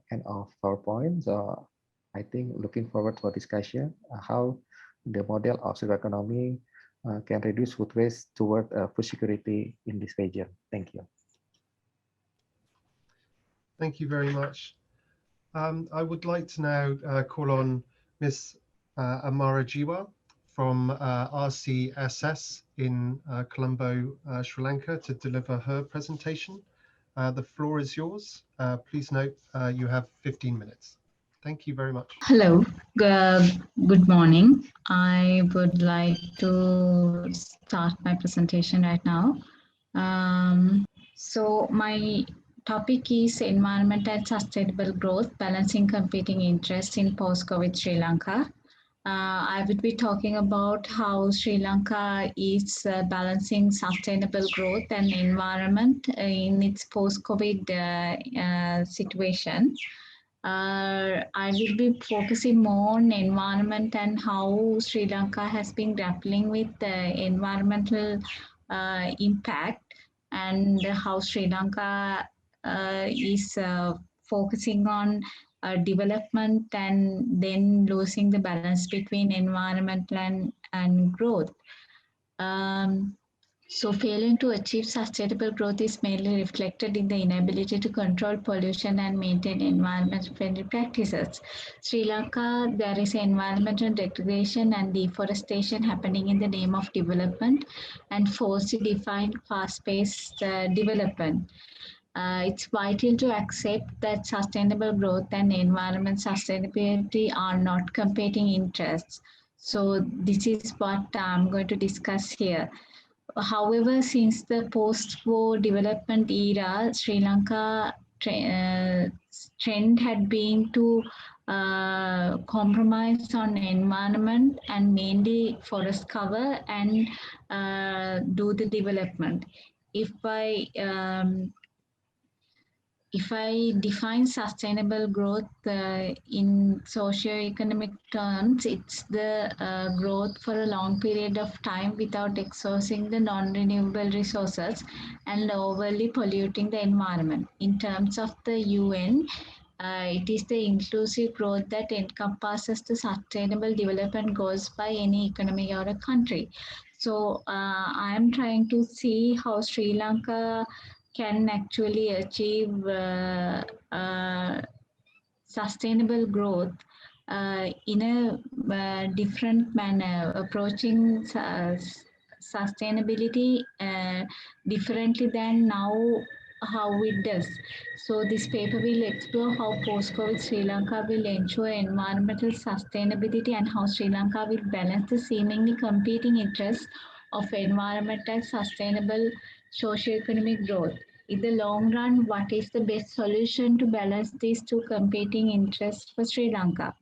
end of PowerPoint. So I think looking forward for discussion how the model of circular economy can reduce food waste toward food security in this region. Thank you. Thank you very much. I would like to now call on Ms. Amara from RCSS in Colombo, Sri Lanka to deliver her presentation. The floor is yours. Please note you have 15 minutes. Thank you very much. Hello, good morning. I would like to start my presentation right now. So my topic is environment and sustainable growth, balancing competing interests in post-COVID Sri Lanka. I would be talking about how Sri Lanka is balancing sustainable growth and environment in its post-COVID situation. I will be focusing more on environment and how Sri Lanka has been grappling with the environmental impact and how Sri Lanka is focusing on development and then losing the balance between environment and growth. So failing to achieve sustainable growth is mainly reflected in the inability to control pollution and maintain environment-friendly practices. Sri Lanka, there is environmental degradation and deforestation happening in the name of development and forced to define fast-paced development. It's vital to accept that sustainable growth and environment sustainability are not competing interests. So this is what I'm going to discuss here. However, since the post-war development era, Sri Lanka trend had been to compromise on environment and mainly forest cover and do the development. If I define sustainable growth in socio-economic terms, it's the growth for a long period of time without exhausting the non-renewable resources and overly polluting the environment. In terms of the UN, it is the inclusive growth that encompasses the sustainable development goals by any economy or a country. So I am trying to see how Sri Lanka can actually achieve sustainable growth in a different manner, approaching sustainability differently than now how it does. So this paper will explore how post-COVID Sri Lanka will ensure environmental sustainability and how Sri Lanka will balance the seemingly competing interests of environment and sustainable socio-economic growth. In the long run, what is the best solution to balance these two competing interests for Sri Lanka?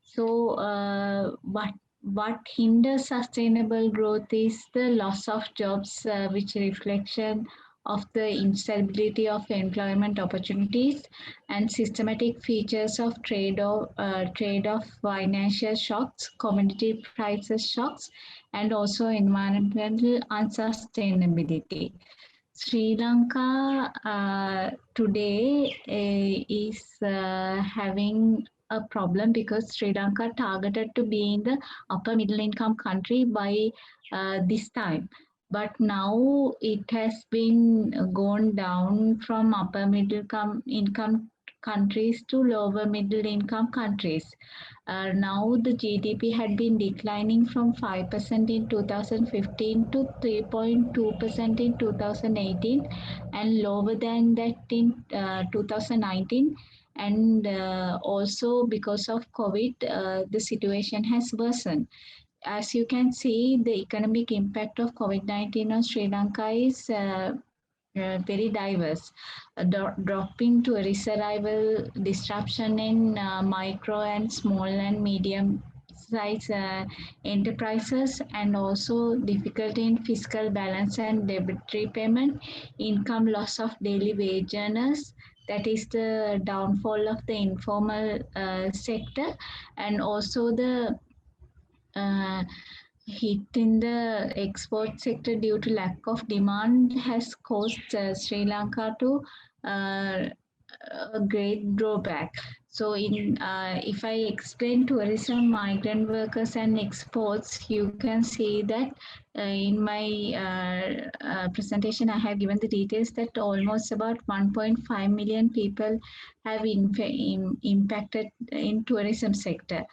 So what hinders sustainable growth is the loss of jobs, which reflection of the instability of employment opportunities and systematic features of trade-off financial shocks, commodity prices shocks, and also environmental unsustainability. Sri Lanka today is having a problem because Sri Lanka targeted to be in the upper middle income country by this time. But now it has been gone down from upper middle income countries to lower middle income countries. Now the GDP had been declining from 5% in 2015 to 3.2% in 2018 and lower than that in 2019. And also because of COVID, the situation has worsened. As you can see, the economic impact of COVID-19 on Sri Lanka is very diverse. Dropping tourist arrival, disruption in micro and small and medium size enterprises, and also difficulty in fiscal balance and debt repayment, income loss of daily wage earners, that is the downfall of the informal sector, and also the hit in the export sector due to lack of demand has caused Sri Lanka to a great drawback. So if I explain tourism, migrant workers and exports, you can see that in my presentation, I have given the details that almost about 1.5 million people have impacted in tourism sector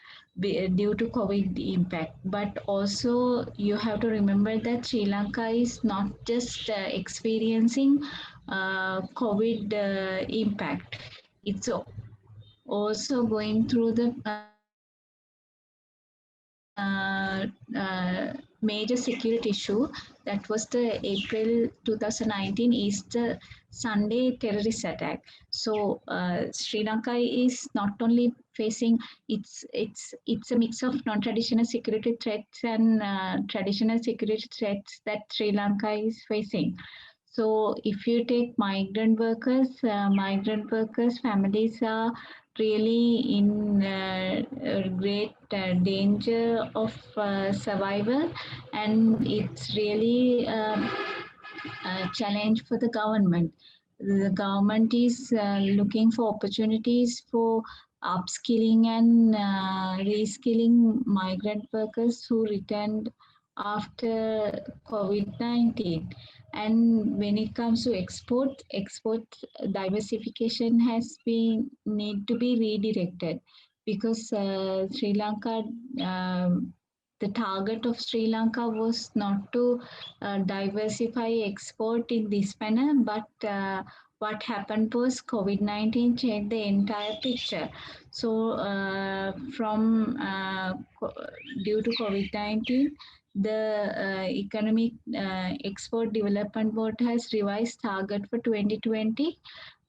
due to COVID impact. But also you have to remember that Sri Lanka is not just experiencing COVID impact. It's also going through the major security issue. That was the April 2019 Easter Sunday terrorist attack. So Sri Lanka is not only facing it's a mix of non-traditional security threats and traditional security threats that Sri Lanka is facing. So if you take migrant workers families are really in great danger of survival, and it's really a challenge for the government. The government is looking for opportunities for upskilling and reskilling migrant workers who returned after COVID-19. And when it comes to export diversification has been need to be redirected, because Sri Lanka, the target of Sri Lanka was not to diversify export in this manner, but what happened was COVID-19 changed the entire picture. So due to COVID-19, the Economic Export Development Board has revised target for 2020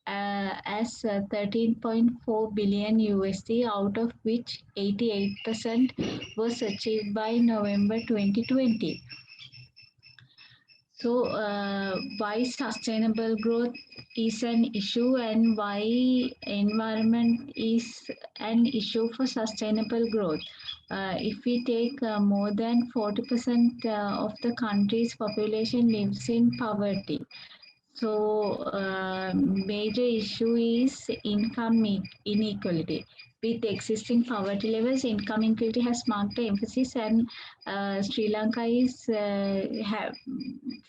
as 13.4 billion USD, out of which 88% was achieved by November 2020. So why sustainable growth is an issue, and why environment is an issue for sustainable growth? If we take more than 40% of the country's population lives in poverty. So major issue is income inequality. With existing poverty levels, income inequality has marked the emphasis, and Sri Lanka is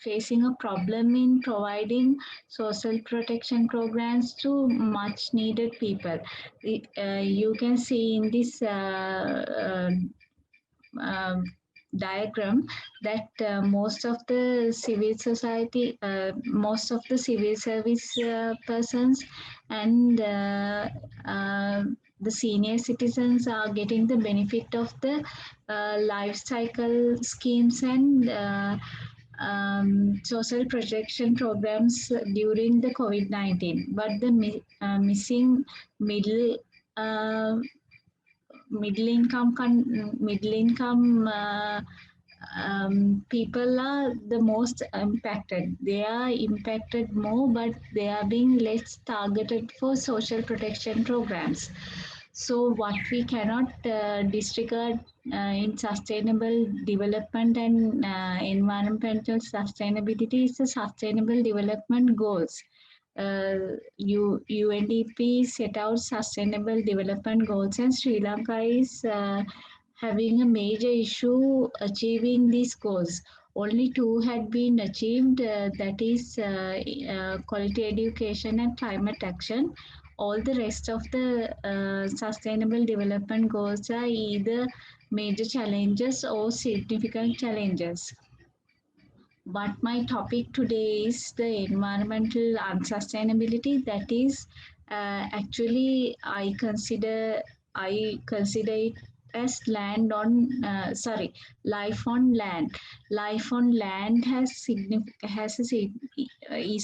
facing a problem in providing social protection programs to much needed people. You can see in this diagram that most of the civil society, most of the civil service persons and the senior citizens are getting the benefit of the life cycle schemes and social protection programs during the COVID-19. But the missing middle income people are the most impacted. They are impacted more, but they are being less targeted for social protection programs. So what we cannot disregard in sustainable development and environmental sustainability is the sustainable development goals. UNDP set out sustainable development goals, and Sri Lanka is having a major issue achieving these goals. Only two had been achieved, that is quality education and climate action. All the rest of the sustainable development goals are either major challenges or significant challenges. But my topic today is the environmental unsustainability. That is, actually, I consider it as life on land. Life on land is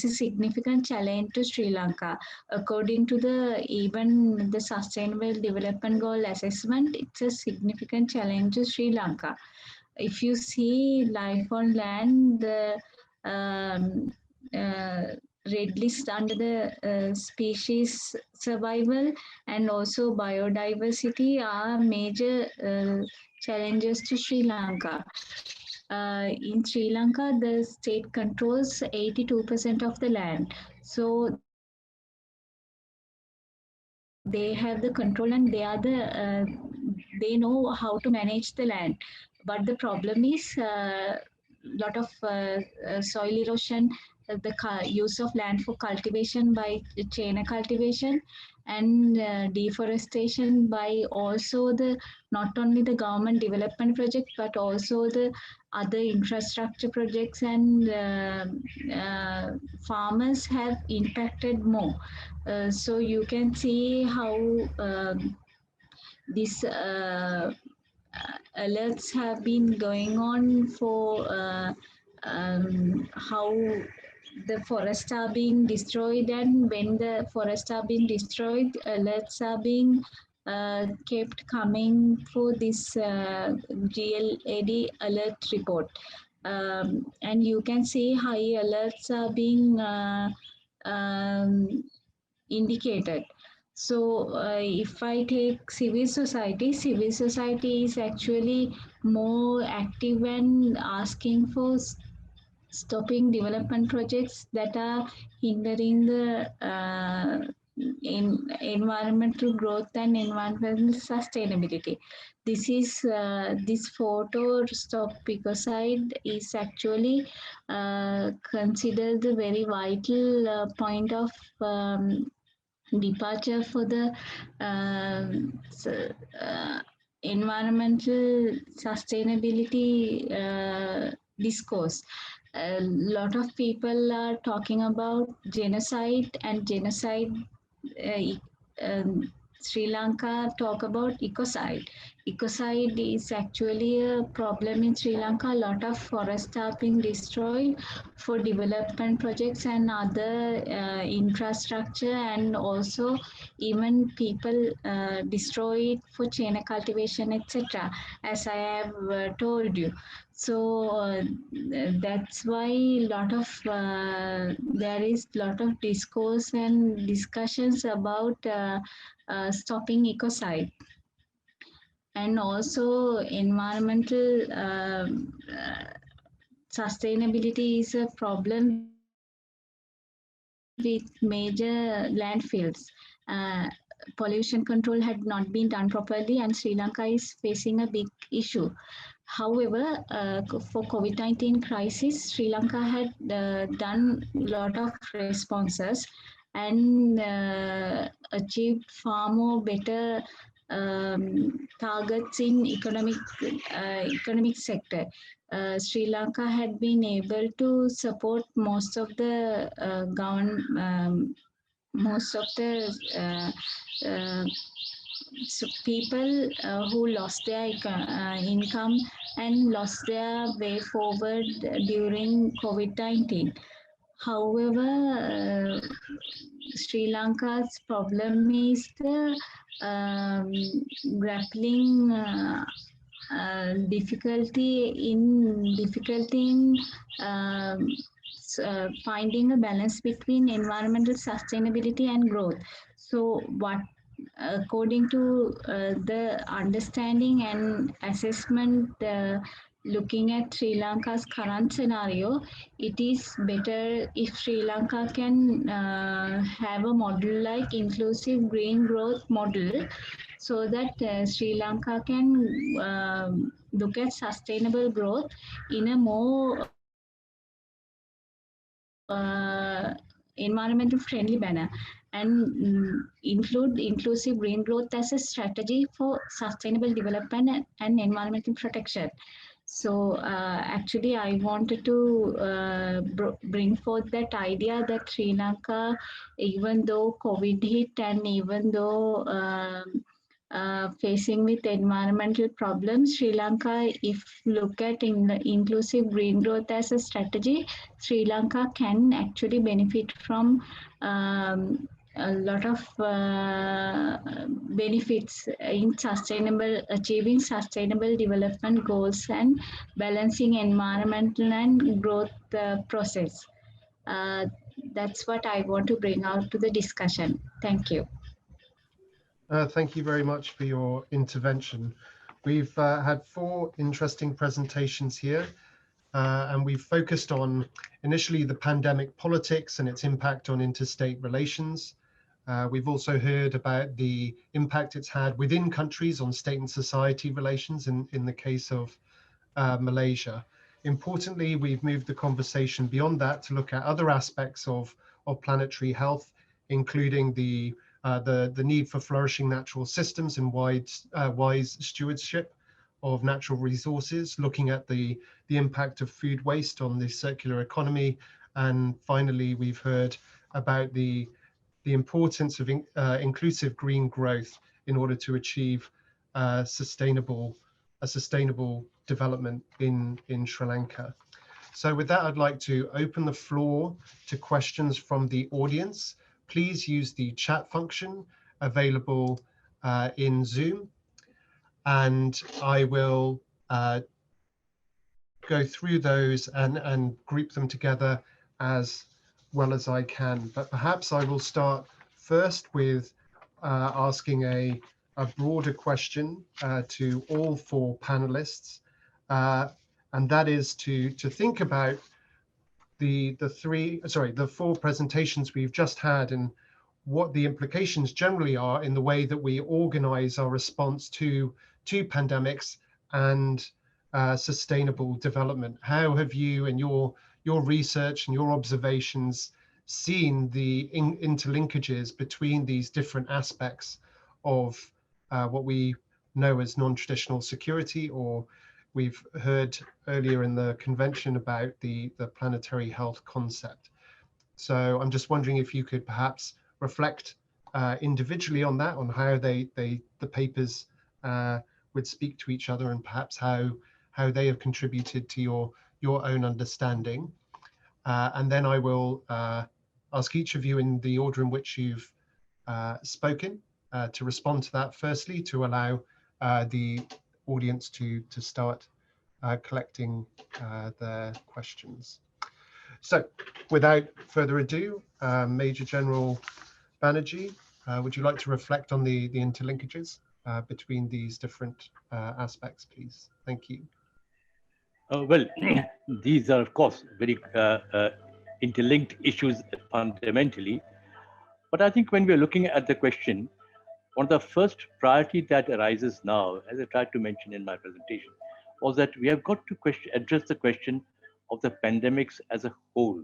a significant challenge to Sri Lanka. According to even the Sustainable Development Goal assessment, it's a significant challenge to Sri Lanka. If you see life on land, the red list under the species survival and also biodiversity are major challenges to Sri Lanka. In Sri Lanka, the state controls 82% of the land. So they have the control and they know how to manage the land. But the problem is lot of soil erosion, the use of land for cultivation by chain cultivation, and deforestation by also not only the government development project but also the other infrastructure projects, and farmers have impacted more. So you can see how these alerts have been going on for how the forests are being destroyed, and when the forests are being destroyed, alerts are being kept coming for this GLAD alert report. And you can see high alerts are being indicated. So if I take civil society is actually more active and asking for stopping development projects that are hindering the environmental growth and environmental sustainability. This photo stop ecocide is actually considered the very vital point of departure for the environmental sustainability discourse. A lot of people are talking about genocide, and genocide. Sri Lanka talk about ecocide. Ecocide is actually a problem in Sri Lanka. A lot of forests are being destroyed for development projects and other infrastructure, and also even people destroy it for chain cultivation, etc., as I have told you. So that's why there is lot of discourse and discussions about stopping ecocide. And also environmental sustainability is a problem with major landfills. Pollution control had not been done properly, and Sri Lanka is facing a big issue. However, for COVID-19 crisis, Sri Lanka had done a lot of responses and achieved far more better targets in economic sector. Sri Lanka had been able to support most of the people who lost their income and lost their way forward during COVID-19. However, Sri Lanka's problem is the grappling difficulty in finding a balance between environmental sustainability and growth. So according to the understanding and assessment looking at Sri Lanka's current scenario, it is better if Sri Lanka can have a model like inclusive green growth model, so that Sri Lanka can look at sustainable growth in a more environmental friendly manner, and include inclusive green growth as a strategy for sustainable development and environmental protection. So actually, I wanted to bring forth that idea that Sri Lanka, even though COVID hit and even though facing with environmental problems, Sri Lanka, if look at in the inclusive green growth as a strategy, Sri Lanka can actually benefit from a lot of benefits in achieving sustainable development goals and balancing environmental and growth process. That's what I want to bring out to the discussion. Thank you. Thank you very much for your intervention. We've had 4 interesting presentations here, and we've focused on initially the pandemic politics and its impact on interstate relations. We've also heard about the impact it's had within countries on state and society relations in the case of Malaysia. Importantly, we've moved the conversation beyond that to look at other aspects of planetary health, including the need for flourishing natural systems and wise stewardship of natural resources, looking at the impact of food waste on the circular economy. And finally, we've heard about the importance of inclusive green growth in order to achieve sustainable development in Sri Lanka. So with that, I'd like to open the floor to questions from the audience. Please use the chat function available in Zoom, and I will go through those and group them together as well as I can. But perhaps I will start first with asking a broader question to all 4 panelists, and that is to think about the 4 presentations we've just had and what the implications generally are in the way that we organize our response to pandemics and sustainable development. How have you and your research and your observations seen the interlinkages between these different aspects of what we know as non-traditional security, or we've heard earlier in the convention about the planetary health concept? So I'm just wondering if you could perhaps reflect individually on that, on how the papers would speak to each other, and perhaps how they have contributed to your own understanding. And then I will ask each of you in the order in which you've spoken to respond to that, firstly, to allow the audience to start collecting their questions. So without further ado, Major General Banerjee, would you like to reflect on the interlinkages between these different aspects, please? Thank you. Well, these are, of course, very interlinked issues fundamentally. But I think when we're looking at the question, one of the first priority that arises now, as I tried to mention in my presentation, was that we have got to address the question of the pandemics as a whole.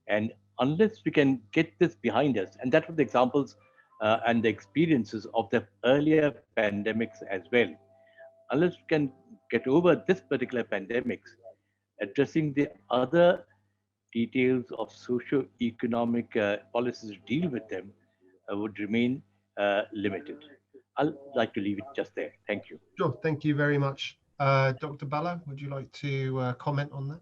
And unless we can get this behind us, and that was the examples and the experiences of the earlier pandemics as well, unless we can get over this particular pandemics, addressing the other details of socio-economic policies to deal with them would remain limited. I'd like to leave it just there. Thank you. Sure, thank you very much. Dr. Bala, would you like to comment on that,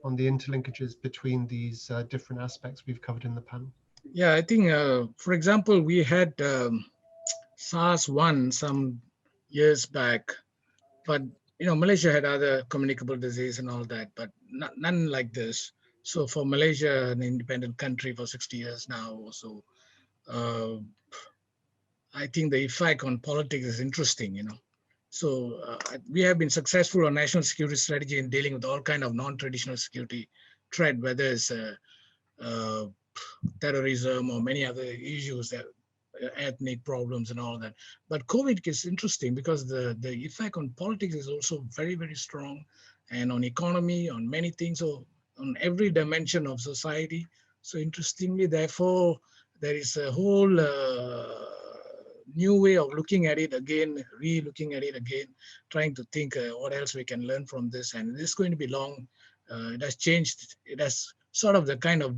on the interlinkages between these different aspects we've covered in the panel? Yeah, I think, for example, we had SARS-1 some years back, but Malaysia had other communicable disease and all that, but none like this. So for Malaysia, an independent country for 60 years now or so, I think the effect on politics is interesting, So we have been successful on national security strategy in dealing with all kind of non-traditional security threat, whether it's terrorism or many other issues, that ethnic problems and all that. But COVID is interesting because the effect on politics is also very, very strong, and on economy, on many things, so on every dimension of society. So interestingly, therefore, there is a whole new way of looking at it again, re-looking at it again, trying to think what else we can learn from this. And this is going to be long. It has changed. It has sort of the kind of,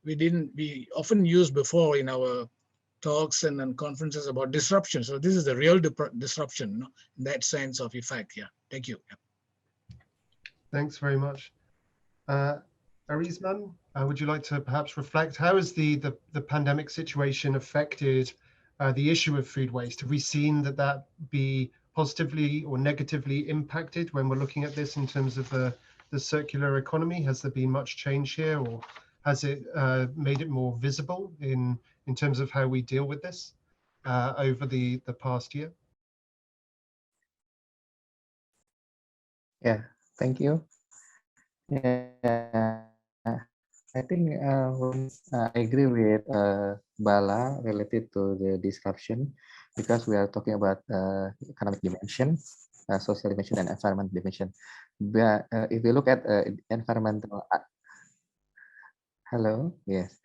we often use before in our talks and conferences about disruption. So this is the real disruption, no? In that sense of effect. Yeah, thank you. Yeah. Thanks very much. Arizman, would you like to perhaps reflect, how has the pandemic situation affected the issue of food waste? Have we seen that be positively or negatively impacted when we're looking at this in terms of the circular economy? Has there been much change here, or has it made it more visible in terms of how we deal with this over the past year? Yeah, thank you. Yeah, I think I agree with Bala related to the disruption, because we are talking about economic dimension, social dimension, and environment dimension. But if we look at environmental, hello, yes.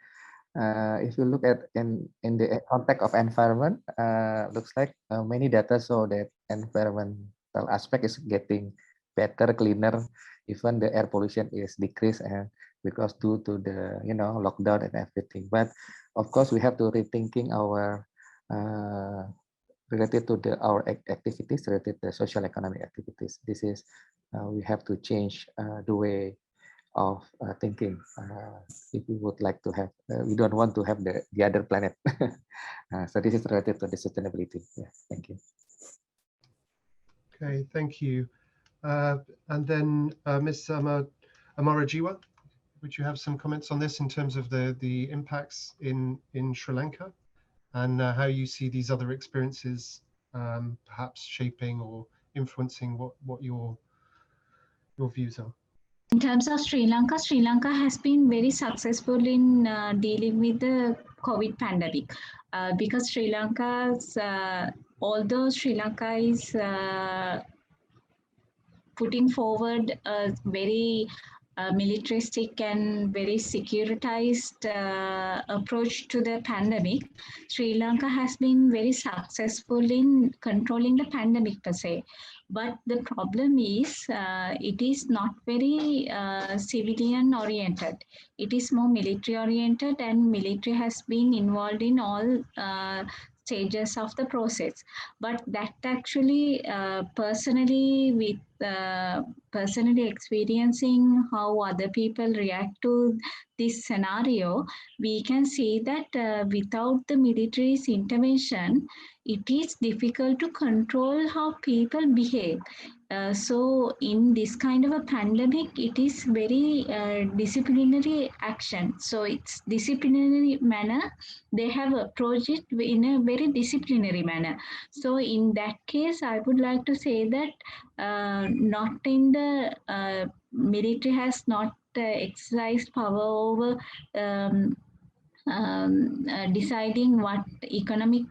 If you look at in the context of environment, looks like many data show that environmental aspect is getting better, cleaner. Even the air pollution is decreased, and because due to the lockdown and everything. But of course, we have to rethinking our related to our activities, related to social economic activities. This is we have to change the way of thinking. If we would like to have, we don't want to have the other planet. So this is related to the sustainability. Yeah, thank you. Okay, thank you. And then Ms. Amarajiwa, would you have some comments on this in terms of the impacts in Sri Lanka, and how you see these other experiences perhaps shaping or influencing what your views are? In terms of Sri Lanka has been very successful in dealing with the COVID pandemic, because Sri Lanka's, although Sri Lanka is putting forward a very militaristic and very securitized approach to the pandemic, Sri Lanka has been very successful in controlling the pandemic per se. But the problem is it is not very civilian oriented. It is more military oriented, and military has been involved in all stages of the process. But that actually personally experiencing how other people react to this scenario, we can see that without the military's intervention, it is difficult to control how people behave. So in this kind of a pandemic, it is very disciplinary action. So it's disciplinary manner. They have approached it in a very disciplinary manner. So in that case, I would like to say that not in the military has not exercised power over deciding what economic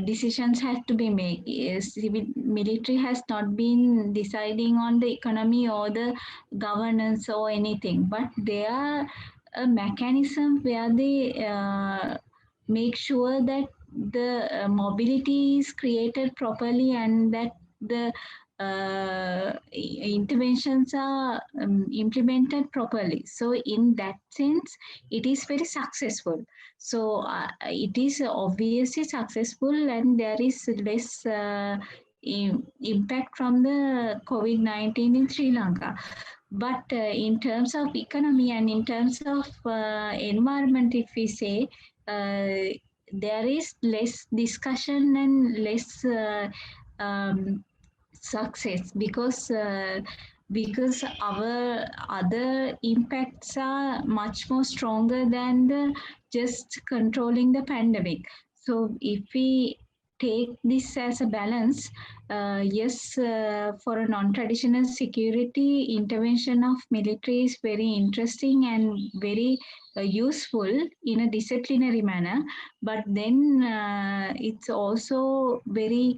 decisions have to be made. Civil military has not been deciding on the economy or the governance or anything, but they are a mechanism where they make sure that the mobility is created properly and that the interventions are implemented properly. So in that sense, it is very successful. So it is obviously successful, and there is less impact from the COVID-19 in Sri Lanka. But in terms of economy and in terms of environment, if we say, there is less discussion and less success, because our other impacts are much more stronger than the just controlling the pandemic. So if we take this as a balance. Yes, for a non-traditional security, intervention of military is very interesting and very useful in a disciplinary manner. But then it's also very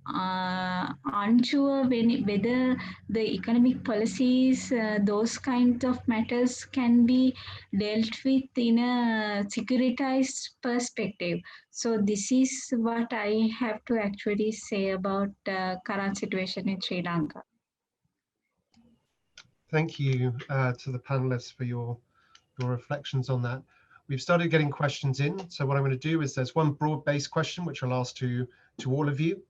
unsure whether the economic policies, those kinds of matters can be dealt with in a securitized perspective. So this is what I have to actually say about the current situation in Sri Lanka. Thank you to the panelists for your reflections on that. We've started getting questions in. So what I'm going to do is there's one broad-based question, which I'll ask to all of you.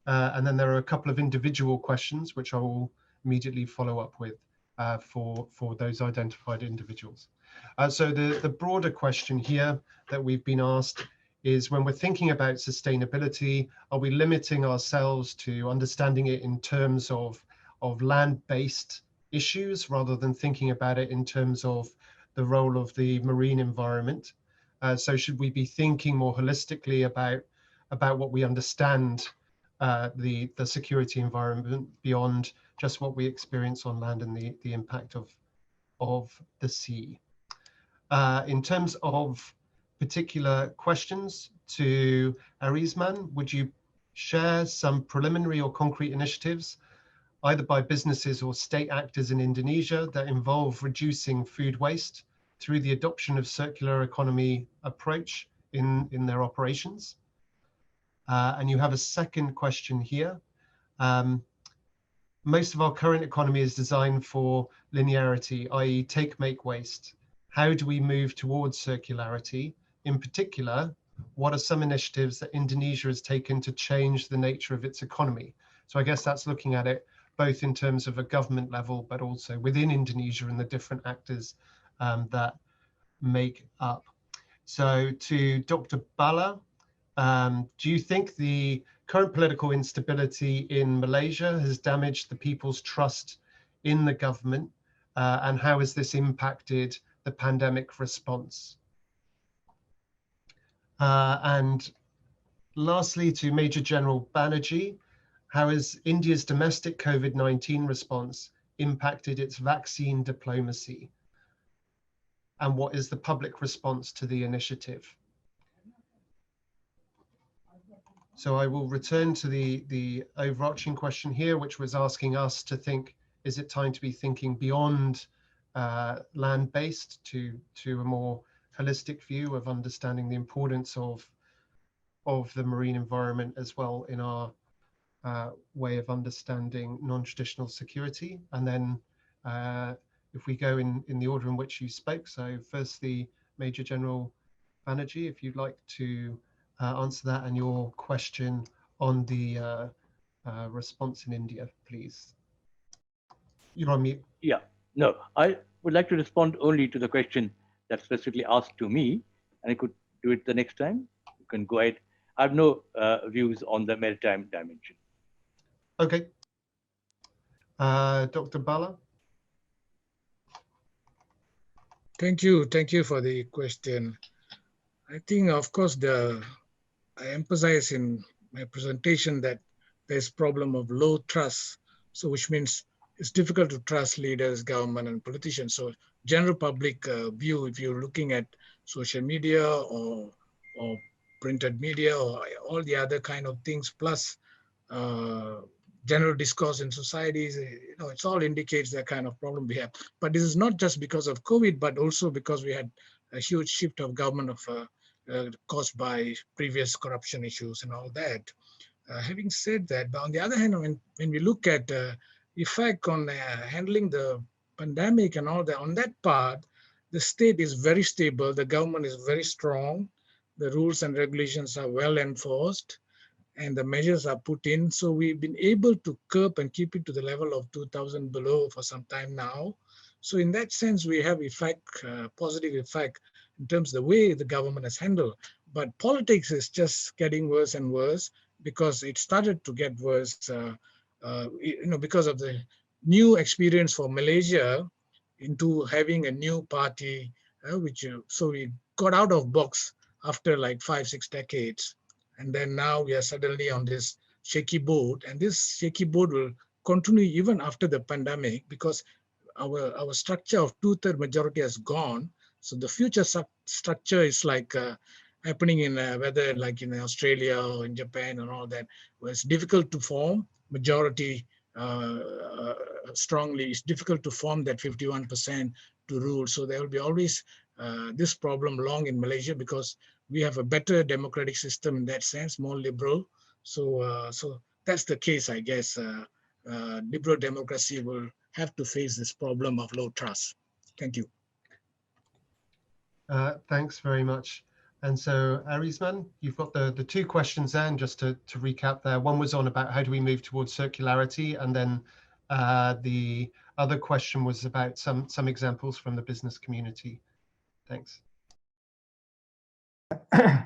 And then there are a couple of individual questions, which I will immediately follow up with for those identified individuals. So the broader question here that we've been asked is, when we're thinking about sustainability, are we limiting ourselves to understanding it in terms of land-based issues rather than thinking about it in terms of the role of the marine environment? So should we be thinking more holistically about what we understand the security environment beyond just what we experience on land and the impact of the sea? In terms of particular questions to Arisman, would you share some preliminary or concrete initiatives, either by businesses or state actors in Indonesia, that involve reducing food waste through the adoption of circular economy approach in their operations? And you have a second question here. Most of our current economy is designed for linearity, i.e. take, make, waste. How do we move towards circularity? In particular, what are some initiatives that Indonesia has taken to change the nature of its economy? So I guess that's looking at it both in terms of a government level, but also within Indonesia and the different actors that make up. So to Dr. Bala, do you think the current political instability in Malaysia has damaged the people's trust in the government? And how has this impacted the pandemic response? And lastly, to Major General Banerjee, how has India's domestic COVID-19 response impacted its vaccine diplomacy? And what is the public response to the initiative? So I will return to the overarching question here, which was asking us to think, is it time to be thinking beyond land-based to a more holistic view of understanding the importance of the marine environment as well in our way of understanding non-traditional security? And then if we go in the order in which you spoke, so firstly, Major General Banerjee, if you'd like to answer that, and your question on the response in India, please. You're on mute. Yeah, no, I would like to respond only to the question that's specifically asked to me, and I could do it the next time. You can go ahead. I have no views on the maritime dimension. Okay. Dr. Bala? Thank you for the question. I think, of course, I emphasize in my presentation that there's problem of low trust, so which means it's difficult to trust leaders, government, and politicians. So general public view, if you're looking at social media or printed media or all the other kind of things, plus general discourse in societies, it all indicates that kind of problem we have. But this is not just because of COVID, but also because we had a huge shift of government caused by previous corruption issues and all that. Having said that, but on the other hand, when we look at effect on handling the pandemic and all that, on that part, the state is very stable, the government is very strong, the rules and regulations are well enforced, and the measures are put in. So we've been able to curb and keep it to the level of 2,000 below for some time now. So in that sense, we have positive effect in terms of the way the government has handled. But politics is just getting worse and worse, because it started to get worse, because of the new experience for Malaysia into having a new party, so we got out of box after like 5-6 decades. And then now we are suddenly on this shaky boat, and this shaky boat will continue even after the pandemic, because our structure of two-third majority has gone. So the future structure is like happening in whether like in Australia or in Japan and all that, where it's difficult to form majority strongly. It's difficult to form that 51% to rule. So there will be always this problem long in Malaysia, because we have a better democratic system in that sense, more liberal. So so that's the case, I guess. Liberal democracy will have to face this problem of low trust. Thank you. Thanks very much. And so, Arisman, you've got the two questions there, and just to recap there, one was on about how do we move towards circularity, and then the other question was about some examples from the business community. Thanks.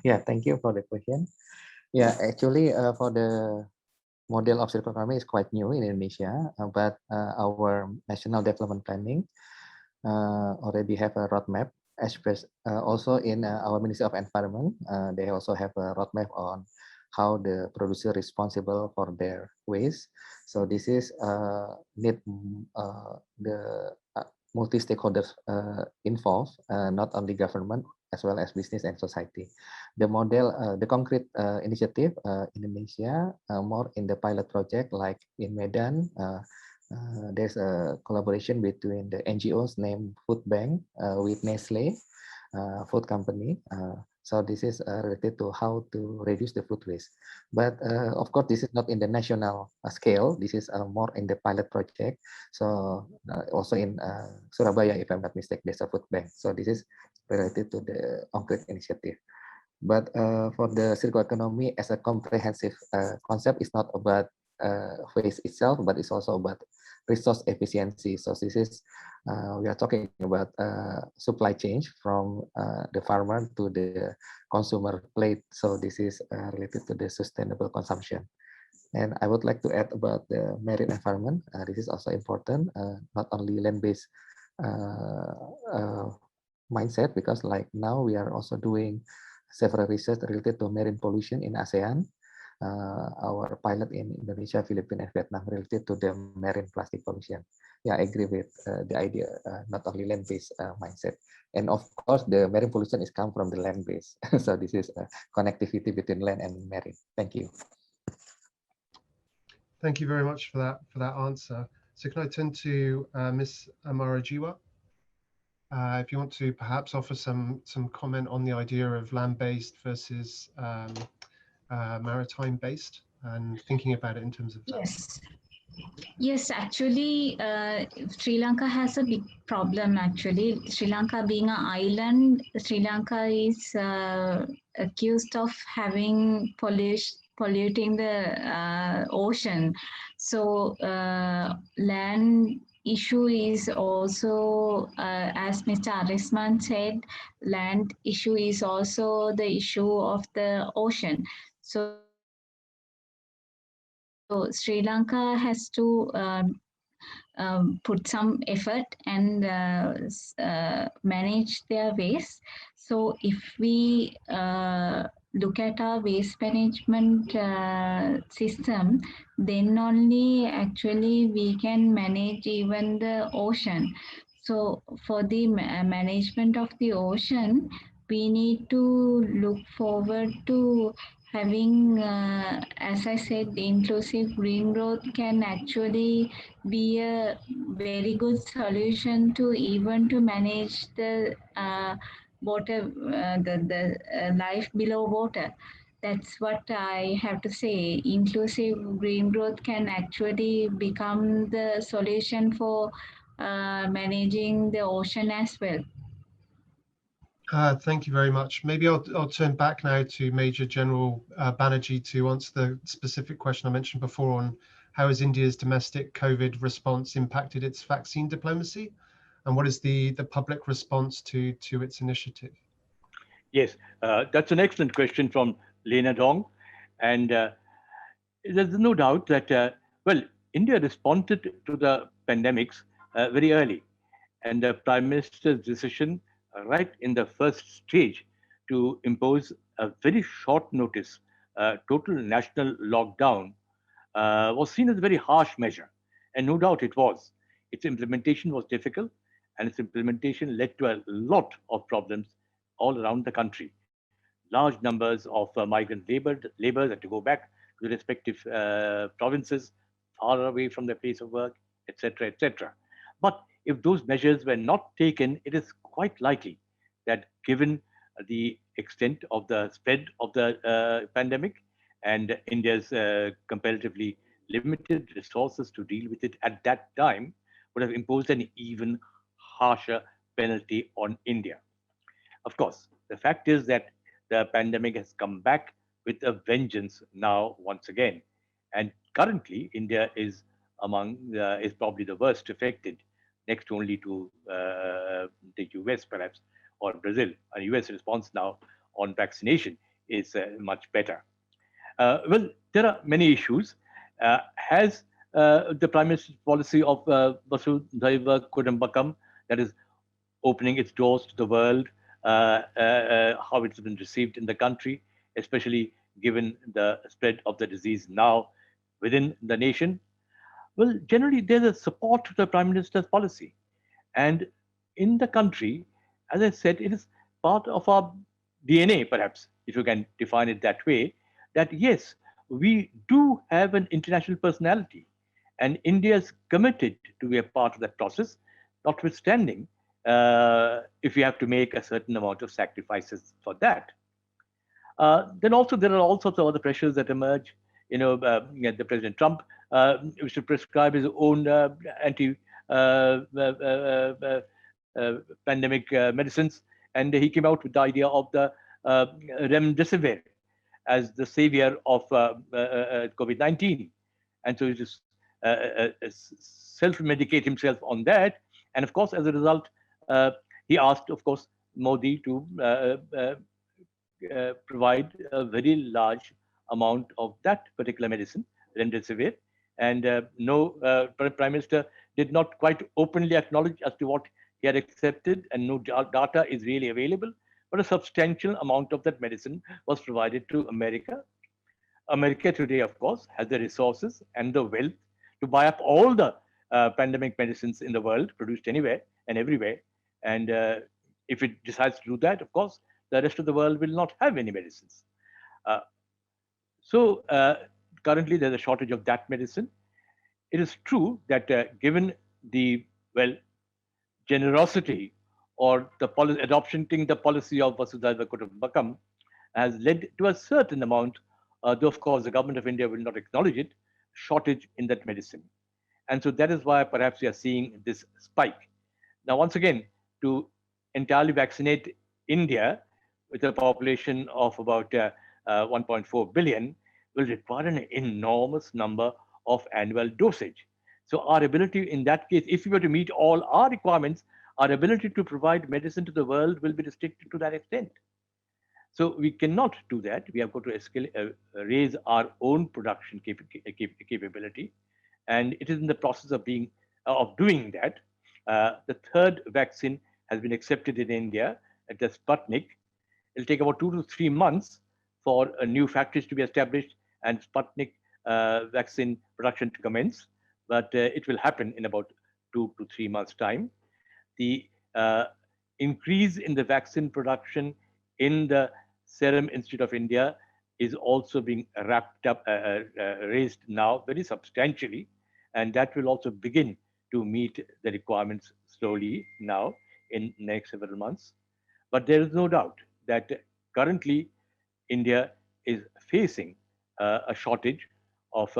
Yeah, thank you for the question. Yeah, actually, for the model of circular economy is quite new in Indonesia, but our national development planning already have a roadmap. Also in our Ministry of Environment, they also have a roadmap on how the producer responsible for their waste. So this is need the multi-stakeholders involved, not only government as well as business and society. The model, the concrete initiative in Indonesia, more in the pilot project, like in Medan, there's a collaboration between the NGOs named Food Bank with Nestle food company. So this is related to how to reduce the food waste. But of course, this is not in the national scale. This is more in the pilot project. So also in Surabaya, if I'm not mistaken, there's a food bank. So this is related to the concrete initiative. But for the circular economy as a comprehensive concept, it's not about waste itself, but it's also about resource efficiency. So this is, we are talking about supply chain from the farmer to the consumer plate. So this is related to the sustainable consumption. And I would like to add about the marine environment. This is also important, not only land-based mindset, because like now we are also doing several research related to marine pollution in ASEAN. Our pilot in Indonesia, Philippines, and Vietnam related to the marine plastic pollution. Yeah, I agree with the idea, not only land-based mindset. And of course, the marine pollution is come from the land-based. So this is a connectivity between land and marine. Thank you. Thank you very much for that answer. So can I turn to Ms. Amarajiwa? If you want to perhaps offer some comment on the idea of land-based versus maritime-based, and thinking about it in terms of that. Yes. Yes, actually, Sri Lanka has a big problem. Actually, Sri Lanka being an island, Sri Lanka is accused of having polluting the ocean. So land issue is also, as Mr. Arisman said, land issue is also the issue of the ocean. So Sri Lanka has to put some effort and manage their waste. So if we look at our waste management system, then only actually we can manage even the ocean. So for the management of the ocean, we need to look forward to having, as I said, the inclusive green growth can actually be a very good solution to even to manage the water, the life below water. That's what I have to say. Inclusive green growth can actually become the solution for managing the ocean as well. Thank you very much. Maybe I'll turn back now to Major General Banerjee to answer the specific question I mentioned before on how has India's domestic COVID response impacted its vaccine diplomacy, and what is the public response to its initiative? Yes, that's an excellent question from Lena Dong, and there's no doubt that well, India responded to the pandemics very early, and the Prime Minister's decision right in the first stage to impose a very short notice total national lockdown was seen as a very harsh measure. And no doubt it was. Its implementation was difficult, and its implementation led to a lot of problems all around the country. Large numbers of migrant laborers had to go back to the respective provinces, far away from their place of work, etc., etc. But if those measures were not taken, it is quite likely that given the extent of the spread of the pandemic and India's comparatively limited resources to deal with it at that time, would have imposed an even harsher penalty on India. Of course, the fact is that the pandemic has come back with a vengeance now once again. And currently, India is is probably the worst affected, next only to the US perhaps, or Brazil. A US response now on vaccination is much better. Well, there are many issues. Has the Prime Minister's policy of Vasudhaiva Kudumbakam, that is opening its doors to the world, how it's been received in the country, especially given the spread of the disease now within the nation? Well, generally, there's a support to the Prime Minister's policy. And in the country, as I said, it is part of our DNA, perhaps, if you can define it that way, that yes, we do have an international personality. And India is committed to be a part of that process, notwithstanding if we have to make a certain amount of sacrifices for that. Then also there are all sorts of other pressures that emerge. The President Trump should prescribe his own pandemic medicines, and he came out with the idea of the remdesivir as the savior of COVID-19, and so he just self-medicate himself on that. And of course, as a result, he asked, of course, Modi to provide a very large amount of that particular medicine, remdesivir. And no Prime Minister did not quite openly acknowledge as to what he had accepted, and no data is really available. But a substantial amount of that medicine was provided to America. America today, of course, has the resources and the wealth to buy up all the pandemic medicines in the world, produced anywhere and everywhere. And if it decides to do that, of course, the rest of the world will not have any medicines. So currently, there's a shortage of that medicine. It is true that given the, well, generosity or the adopting the policy of Vasudhaiva Kudumbakam has led to a certain amount, though of course the government of India will not acknowledge it, shortage in that medicine. And so that is why perhaps we are seeing this spike. Now, once again, to entirely vaccinate India with a population of about 1.4 billion will require an enormous number of annual dosage. So our ability in that case, if we were to meet all our requirements, our ability to provide medicine to the world will be restricted to that extent. So we cannot do that. We have got to raise our own production capability. And it is in the process of doing that. The third vaccine has been accepted in India at the Sputnik. It'll take about 2 to 3 months for new factories to be established and Sputnik vaccine production to commence. But it will happen in about 2 to 3 months' time. The increase in the vaccine production in the Serum Institute of India is also being raised now very substantially. And that will also begin to meet the requirements slowly now in the next several months. But there is no doubt that currently India is facing a shortage of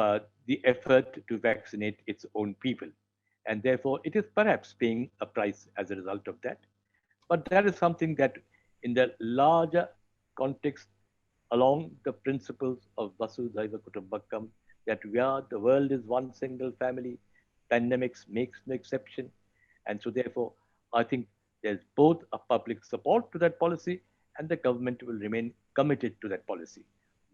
the effort to vaccinate its own people. And therefore, it is perhaps paying a price as a result of that. But that is something that in the larger context, along the principles of Vasudhaiva Kudumbakam, that the world is one single family, pandemics makes no exception. And so therefore, I think there's both a public support to that policy and the government will remain committed to that policy.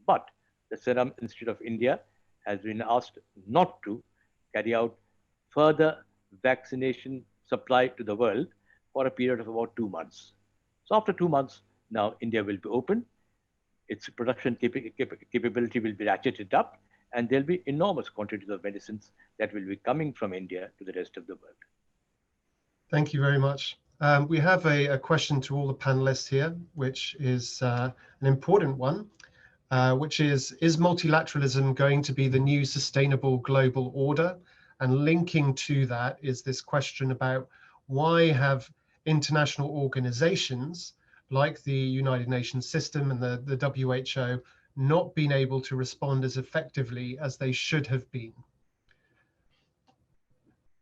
But the Serum Institute of India has been asked not to carry out further vaccination supply to the world for a period of about 2 months. So after 2 months, now India will be open. its production capability will be ratcheted up, and there'll be enormous quantities of medicines that will be coming from India to the rest of the world. Thank you very much. We have a question to all the panelists here, which is an important one, which is multilateralism going to be the new sustainable global order? And linking to that is this question about why have international organizations like the United Nations system and the WHO not been able to respond as effectively as they should have been?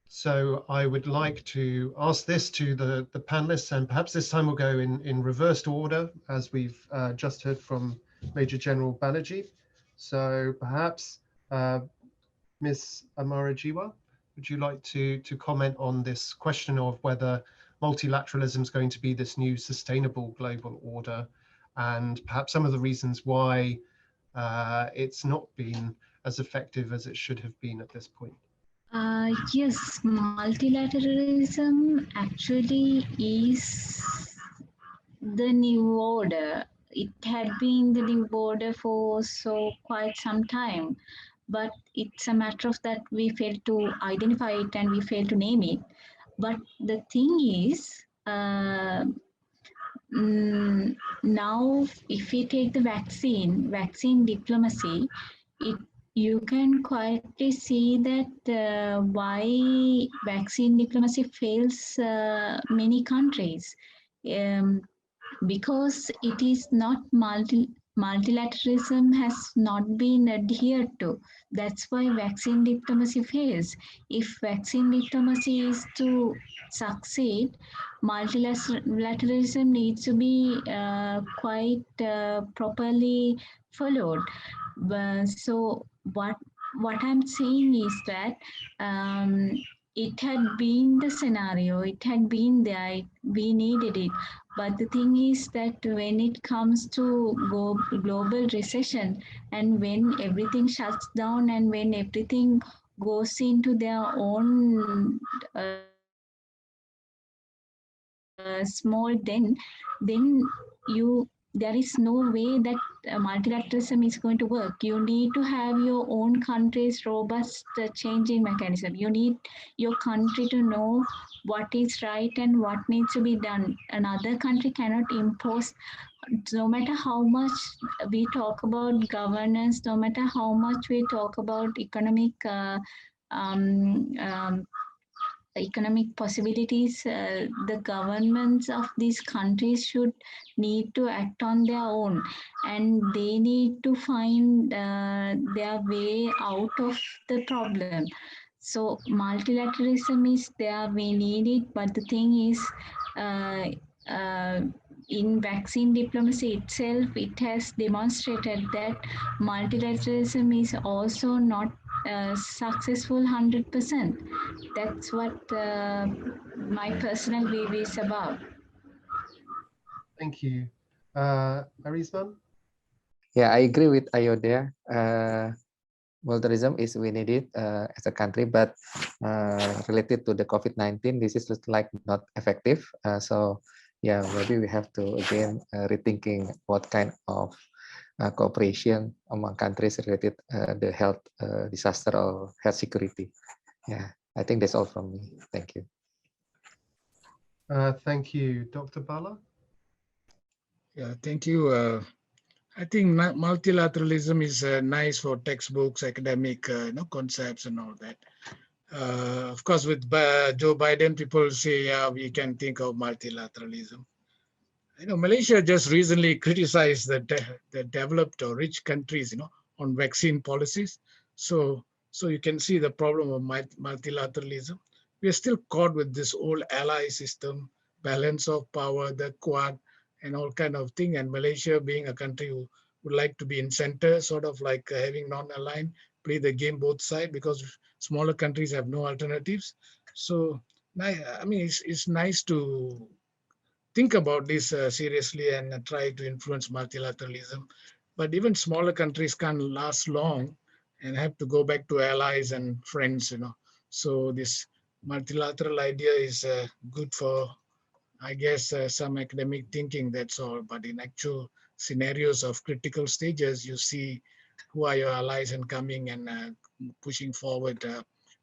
So I would like to ask this to the panelists, and perhaps this time we'll go in reversed order, as we've just heard from Major General Banerjee. So perhaps Ms. Amarajiwa, would you like to comment on this question of whether multilateralism is going to be this new sustainable global order, and perhaps some of the reasons why it's not been as effective as it should have been at this point? Yes, multilateralism actually is the new order. It had been the new order for quite some time, but it's a matter of that we failed to identify it and we failed to name it. But the thing is, now if we take the vaccine diplomacy, you can quietly see that why vaccine diplomacy fails many countries. Because it is not multilateralism has not been adhered to. That's why vaccine diplomacy fails. If vaccine diplomacy is to succeed, multilateralism needs to be quite properly followed. So what I'm saying is that it had been the scenario, it had been there, we needed it. But the thing is that when it comes to global recession, and when everything shuts down and when everything goes into their own small den, then there is no way that multilateralism is going to work. You need to have your own country's robust changing mechanism. You need your country to know what is right and what needs to be done. Another country cannot impose, no matter how much we talk about governance, no matter how much we talk about economic possibilities, the governments of these countries should need to act on their own, and they need to find their way out of the problem. So multilateralism is there, we need it, but the thing is, in vaccine diplomacy itself, it has demonstrated that multilateralism is also not successful 100%. That's what my personal view is about. Thank you. Arisman? Yeah, I agree with Ayodhya. Multilateralism is we need it as a country, but related to the COVID-19, this is like not effective. So yeah, maybe we have to again rethinking what kind of cooperation among countries related the health disaster or health security. Yeah, I think that's all from me. Thank you. Thank you, Dr. Bala. Yeah, thank you. I think multilateralism is nice for textbooks, academic concepts and all that. Of course, with Joe Biden, people say, yeah, we can think of multilateralism. Malaysia just recently criticized the developed or rich countries, on vaccine policies. So you can see the problem of multilateralism. We are still caught with this old ally system, balance of power, the Quad, and all kind of thing. And Malaysia, being a country who would like to be in center, sort of like having non-aligned, play the game both sides, because smaller countries have no alternatives. So I mean, it's nice to think about this seriously and try to influence multilateralism. But even smaller countries can't last long and have to go back to allies and friends, So this multilateral idea is good for, I guess, some academic thinking, that's all. But in actual scenarios of critical stages, you see who are your allies and coming and pushing forward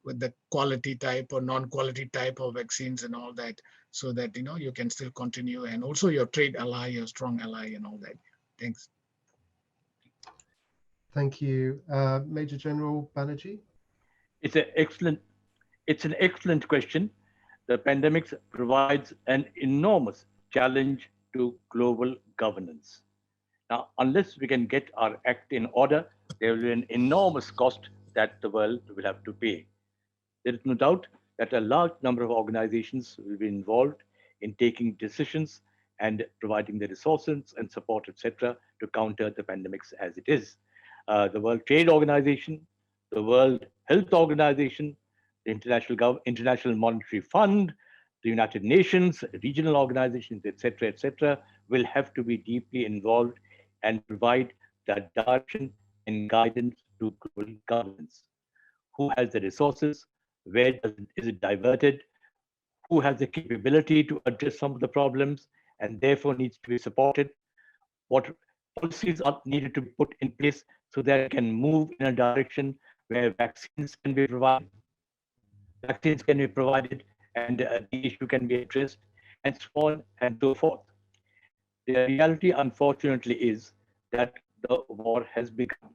with the quality type or non-quality type of vaccines and all that, so that you can still continue, and also your trade ally, your strong ally, and all that. Thanks. Thank you, Major General Banerjee. It's an excellent question. The pandemic provides an enormous challenge to global governance. Now, unless we can get our act in order, there will be an enormous cost that the world will have to pay. There is no doubt that a large number of organizations will be involved in taking decisions and providing the resources and support, etc., to counter the pandemics as it is. The World Trade Organization, the World Health Organization, the International Monetary Fund, the United Nations, regional organizations, etc., will have to be deeply involved and provide the direction and guidance to global governance. Who has the resources? Where is it diverted? Who has the capability to address some of the problems and therefore needs to be supported? What policies are needed to be put in place so that it can move in a direction where vaccines can be provided, and the issue can be addressed, and so on and so forth. The reality, unfortunately, is that the war has begun.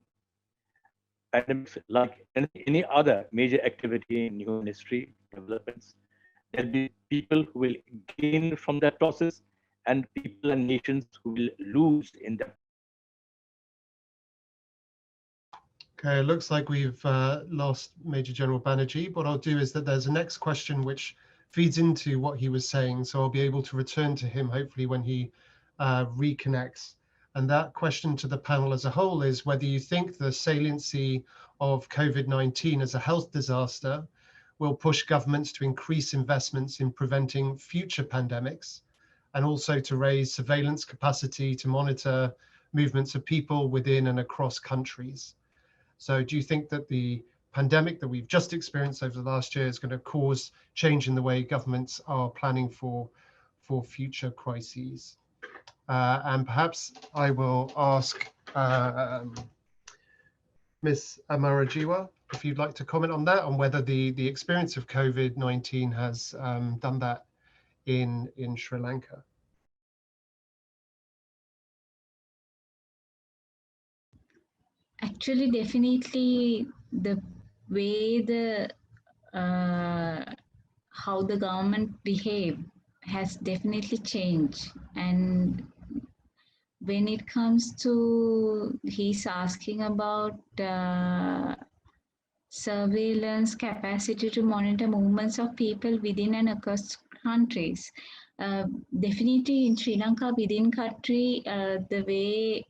Pandemics, like any other major activity in human history, developments, there'll be people who will gain from that process and people and nations who will lose in that. Okay, it looks like we've lost Major General Banerjee. What I'll do is that there's a next question which feeds into what he was saying, so I'll be able to return to him hopefully when he reconnects. And that question to the panel as a whole is whether you think the saliency of COVID-19 as a health disaster will push governments to increase investments in preventing future pandemics, and also to raise surveillance capacity to monitor movements of people within and across countries. So do you think that the pandemic that we've just experienced over the last year is going to cause change in the way governments are planning for future crises? And perhaps I will ask Ms. Amarajiwa, if you'd like to comment on that, on whether the experience of COVID-19 has done that in Sri Lanka. Actually, definitely the way how the government behave has definitely changed. And when it comes to, he's asking about surveillance capacity to monitor movements of people within and across countries. Definitely in Sri Lanka, within country, the way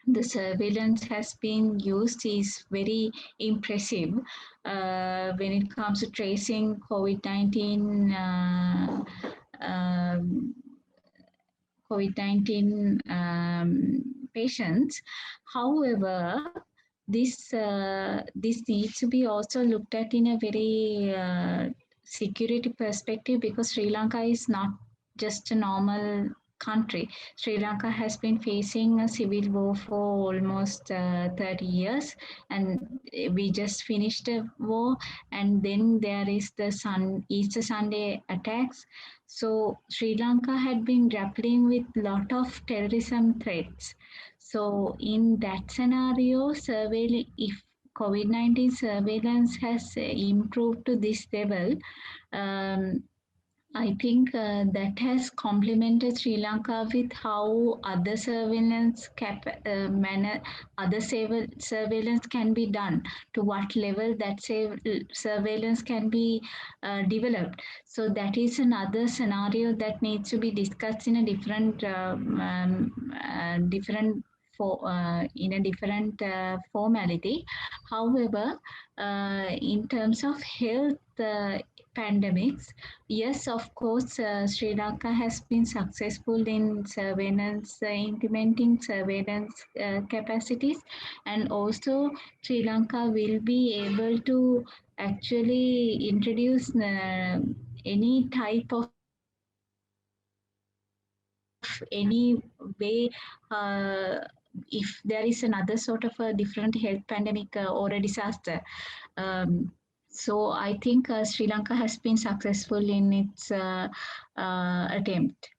the surveillance has been used is very impressive when it comes to tracing COVID-19 patients. However, this needs to be also looked at in a very security perspective, because Sri Lanka is not just a normal country. Sri Lanka has been facing a civil war for almost 30 years, and we just finished a war, and then there is the Easter Sunday attacks. So Sri Lanka had been grappling with a lot of terrorism threats. So in that scenario, if COVID-19 surveillance has improved to this level, I think that has complemented Sri Lanka with how other surveillance surveillance can be done, to what level that surveillance can be developed. So that is another scenario that needs to be discussed in a different formality. However, in terms of health pandemics, yes, of course, Sri Lanka has been successful in surveillance, implementing surveillance capacities, and also Sri Lanka will be able to actually introduce any type of any way, if there is another sort of a different health pandemic or a disaster. So I think Sri Lanka has been successful in its attempt.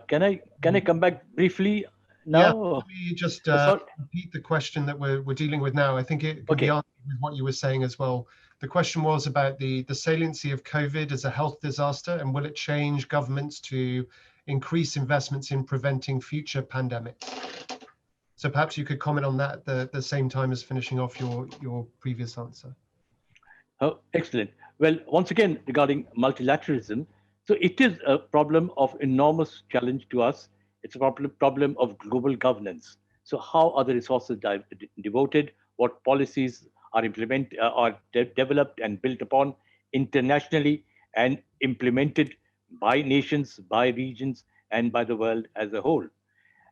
Can I come back briefly now? Yeah, let me just repeat the question that we're dealing with now. I think it could be answered with what you were saying as well. The question was about the saliency of COVID as a health disaster, and will it change governments to increase investments in preventing future pandemics? So perhaps you could comment on that at the same time as finishing off your previous answer. Oh, excellent. Well, once again, regarding multilateralism, so it is a problem of enormous challenge to us. It's a problem of global governance. So how are the resources devoted? What policies are developed and built upon internationally and implemented by nations, by regions, and by the world as a whole?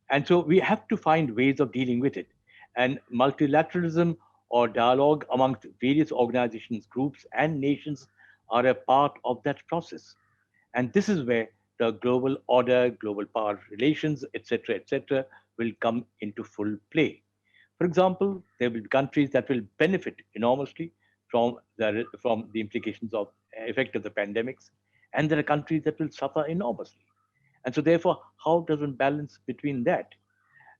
And so we have to find ways of dealing with it. And multilateralism or dialogue amongst various organizations, groups, and nations are a part of that process. And this is where the global order, global power relations, etc., will come into full play. For example, there will be countries that will benefit enormously from the implications of effect of the pandemics, and there are countries that will suffer enormously. And so therefore, how does one balance between that?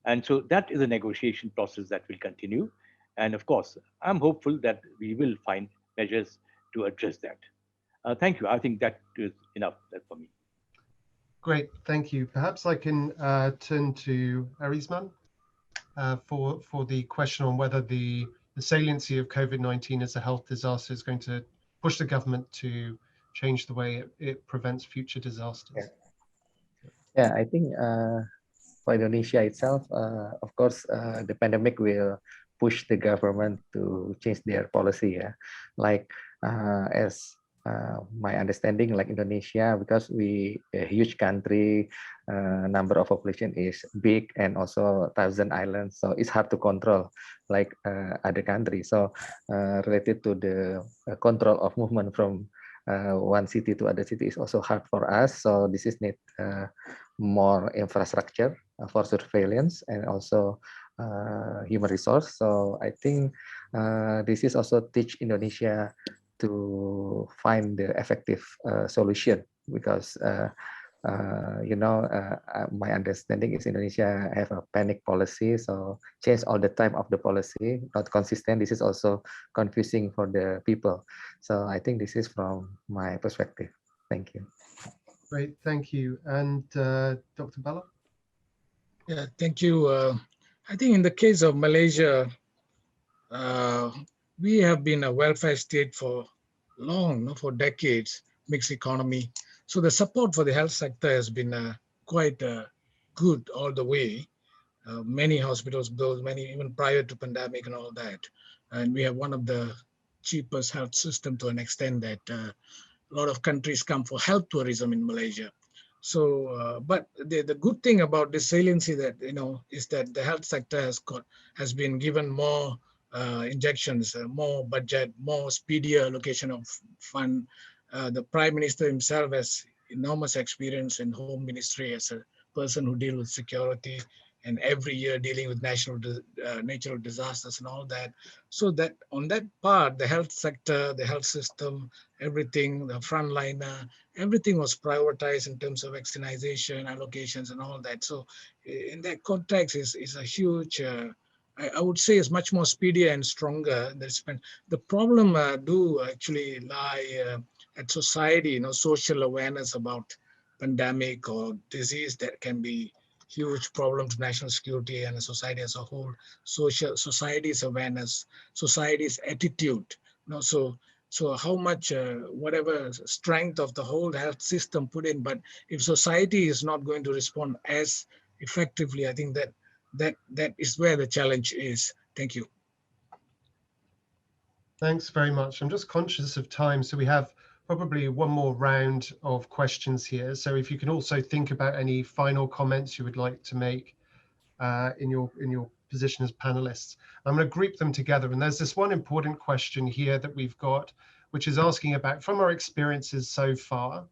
And so that is a negotiation process that will continue. And of course, I'm hopeful that we will find measures to address that. Thank you. I think that is enough for me. Great, thank you. Perhaps I can turn to Arisman for the question on whether the saliency of COVID-19 as a health disaster is going to push the government to change the way it prevents future disasters. Yeah, I think for Indonesia itself, of course, the pandemic will push the government to change their policy. Yeah? Like as my understanding, like Indonesia, because we a huge country, number of population is big and also 1,000 islands, so it's hard to control like other countries. So related to the control of movement from one city to other city is also hard for us. So this is need more infrastructure for surveillance and also human resource. So I think this is also teach Indonesia to find the effective solution, because my understanding is Indonesia have a panic policy, so change all the time of the policy, not consistent. This is also confusing for the people. So I think this is from my perspective. Thank you. Great, thank you. And Dr. Bala? Yeah, thank you. I think in the case of Malaysia, we have been a welfare state for long, for decades, mixed economy. So the support for the health sector has been quite good all the way. Many hospitals built, many even prior to pandemic and all that. And we have one of the cheapest health system to an extent that a lot of countries come for health tourism in Malaysia. So, but the good thing about this saliency that, is that the health sector has been given more injections, more budget, more speedier allocation of fund. The Prime Minister himself has enormous experience in home ministry as a person who deals with security and every year dealing with natural disasters and all that. So that on that part, the health sector, the health system, everything, the frontliner, everything was prioritized in terms of vaccination, allocations and all that. So in that context is a huge, I would say is much more speedier and stronger. The problem do actually lie at society, social awareness about pandemic or disease that can be huge problem to national security and society as a whole. Society's awareness, society's attitude. So how much, whatever strength of the whole health system put in, but if society is not going to respond as effectively, I think that is where the challenge is. Thank you. Thanks very much. I'm just conscious of time, so we have probably one more round of questions here. So if you can also think about any final comments you would like to make in your position as panelists. I'm going to group them together, and there's this one important question here that we've got, which is asking about, from our experiences so far,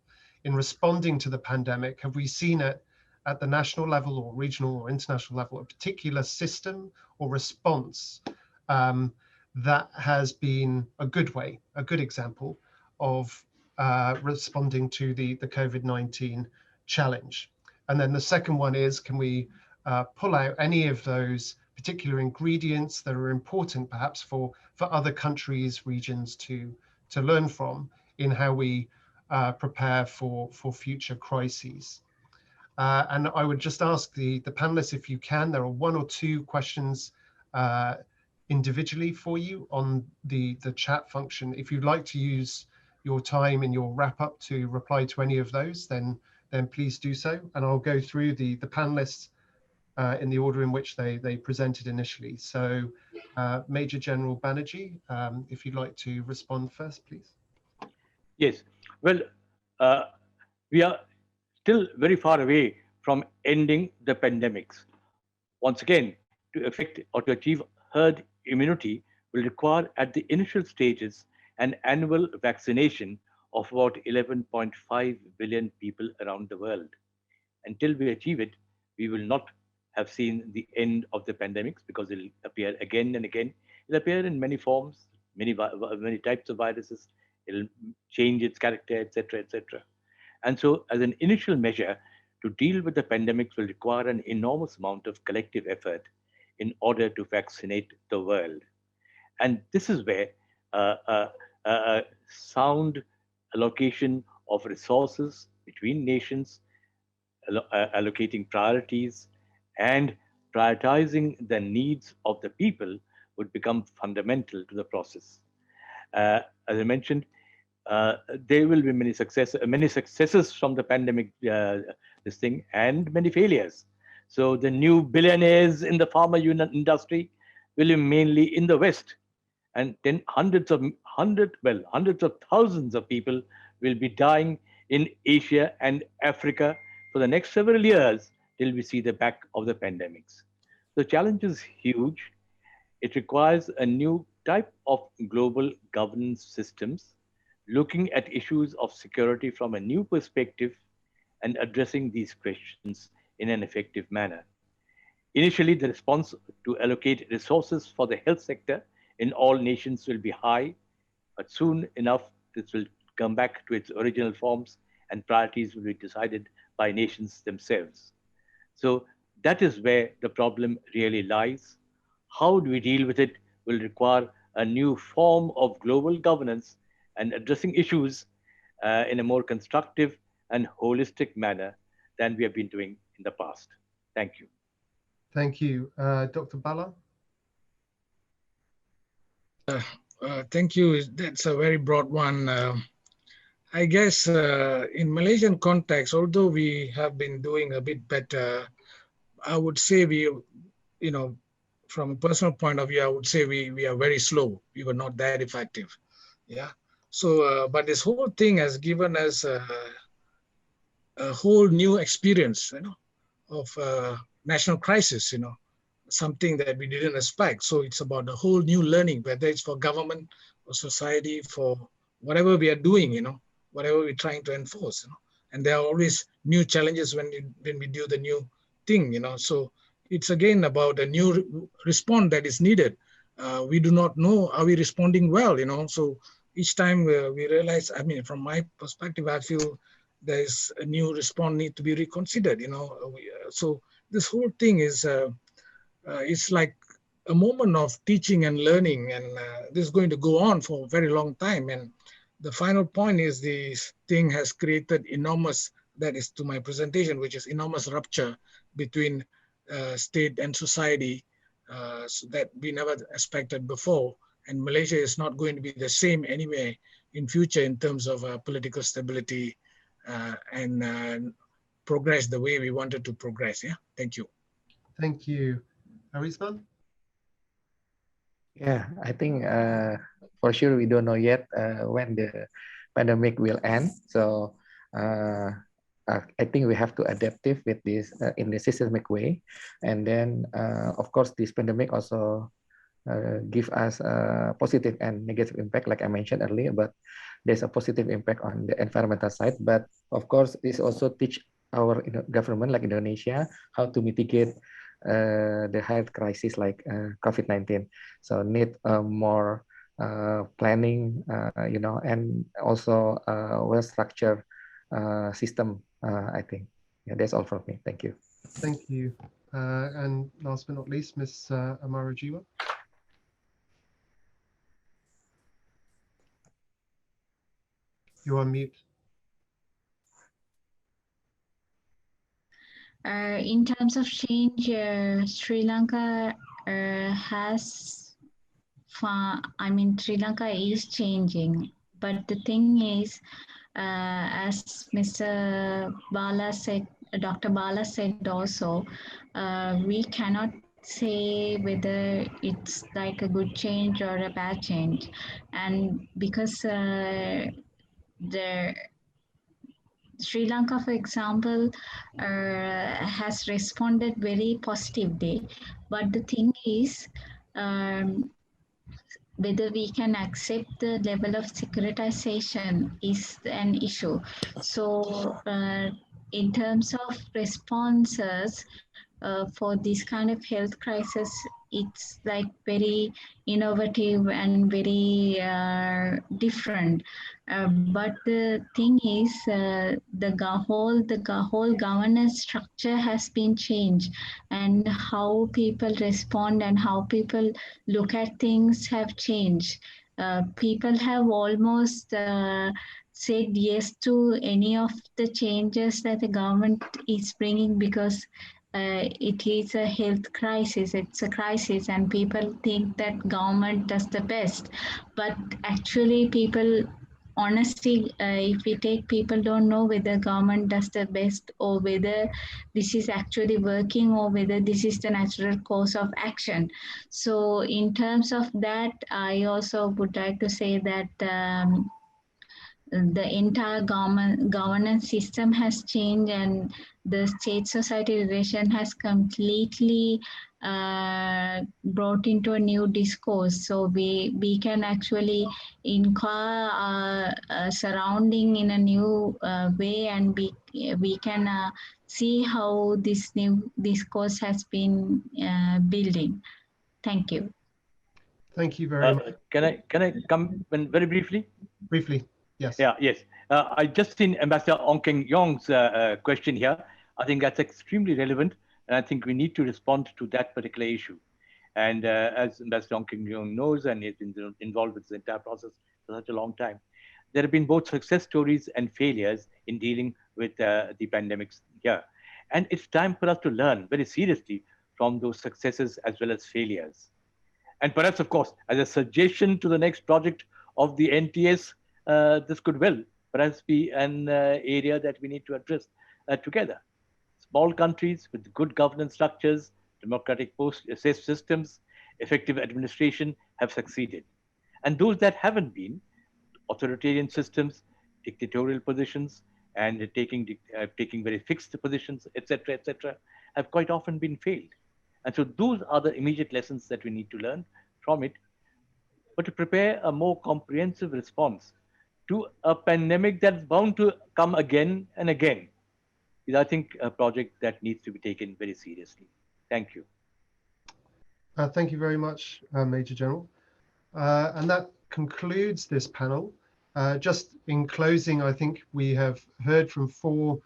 in responding to the pandemic? Have we seen it at the national level or regional or international level, a particular system or response that has been a good way, a good example of responding to the COVID-19 challenge? And then the second one is, can we pull out any of those particular ingredients that are important perhaps for other countries, regions to learn from in how we prepare for future crises? And I would just ask the panelists, if you can, there are one or two questions individually for you on the chat function. If you'd like to use your time in your wrap up to reply to any of those, then please do so. And I'll go through the panelists in the order in which they presented initially. So Major General Banerjee, if you'd like to respond first, please. Yes, well, we are still very far away from ending the pandemics. Once again, to effect or to achieve herd immunity will require at the initial stages an annual vaccination of about 11.5 billion people around the world. Until we achieve it, we will not have seen the end of the pandemics, because it will appear again and again. It will appear in many forms, many types of viruses. It will change its character, etc., etc. And so, as an initial measure to deal with the pandemics will require an enormous amount of collective effort in order to vaccinate the world. And this is where a sound allocation of resources between nations, allocating priorities, and prioritizing the needs of the people would become fundamental to the process. As I mentioned, there will be many successes from the pandemic, this thing, and many failures. So the new billionaires in the pharma industry will be mainly in the West, and then hundreds of thousands of people will be dying in Asia and Africa for the next several years till we see the back of the pandemics. The challenge is huge. It requires a new type of global governance systems, looking at issues of security from a new perspective and addressing these questions in an effective manner. Initially, the response to allocate resources for the health sector in all nations will be high, but soon enough, this will come back to its original forms and priorities will be decided by nations themselves. So that is where the problem really lies. How do we deal with it will require a new form of global governance and addressing issues in a more constructive and holistic manner than we have been doing in the past. Thank you. Thank you. Dr. Bala? Thank you. That's a very broad one. I guess in Malaysian context, although we have been doing a bit better, I would say we, from a personal point of view, I would say we are very slow. We were not that effective. Yeah. So, but this whole thing has given us a whole new experience, of national crisis, something that we didn't expect. So it's about the whole new learning, whether it's for government or society, for whatever we are doing, whatever we're trying to enforce, and there are always new challenges when we do the new thing, so it's again about a new response that is needed. We do not know, are we responding well, so each time we realize, I mean, from my perspective, I feel there's a new response need to be reconsidered, so this whole thing is, it's like a moment of teaching and learning, and this is going to go on for a very long time. And the final point is this thing has created enormous, that is to my presentation, which is enormous rupture between state and society so that we never expected before. And Malaysia is not going to be the same anyway in future in terms of political stability and progress the way we wanted to progress. Yeah, thank you. Thank you. Arisman? Yeah, I think for sure we don't know yet when the pandemic will end. So I think we have to adaptive with this in a systemic way. And then, of course, this pandemic also give us a positive and negative impact, like I mentioned earlier, but there's a positive impact on the environmental side. But of course, this also teach our government like Indonesia how to mitigate the health crisis like COVID-19. So need more planning, and also well-structured system, I think. Yeah, that's all from me. Thank you. Thank you. And last but not least, Ms. Banerjee. You're on mute. In terms of change, Sri Lanka Sri Lanka is changing, but the thing is, as Mr. Bala said, Dr. Bala said also, we cannot say whether it's like a good change or a bad change, and because the Sri Lanka, for example, has responded very positively, but the thing is, whether we can accept the level of securitization is an issue. So in terms of responses for this kind of health crisis, it's like very innovative and very different. But the thing is, the whole governance structure has been changed, and how people respond and how people look at things have changed. People have almost said yes to any of the changes that the government is bringing because it is a health crisis. It's a crisis, and people think that government does the best. But actually, people, honestly, if we take, people don't know whether government does the best or whether this is actually working or whether this is the natural course of action. So in terms of that, I also would like to say that the entire governance system has changed, and the state-society relation has completely brought into a new discourse. So we can actually inquire our surrounding in a new way, and we can see how this new discourse has been building. Thank you. Thank you very much. Can I come in very briefly? Briefly, yes. Yeah, yes. I just seen Ambassador Ong Keng Yong's question here. I think that's extremely relevant, and I think we need to respond to that particular issue. And as Ambassador Ong Keng Yong knows, and he's been involved with the entire process for such a long time, there have been both success stories and failures in dealing with the pandemics here. And it's time for us to learn very seriously from those successes as well as failures. And perhaps, of course, as a suggestion to the next project of the NTS, this could well perhaps be an area that we need to address together. Small countries with good governance structures, democratic post-assess systems, effective administration have succeeded. And those that haven't been, authoritarian systems, dictatorial positions, and taking very fixed positions, etc., have quite often been failed. And so those are the immediate lessons that we need to learn from it. But to prepare a more comprehensive response to a pandemic that's bound to come again and again is, I think, a project that needs to be taken very seriously. Thank you. Thank you very much, Major General. And that concludes this panel. Just in closing, I think we have heard from four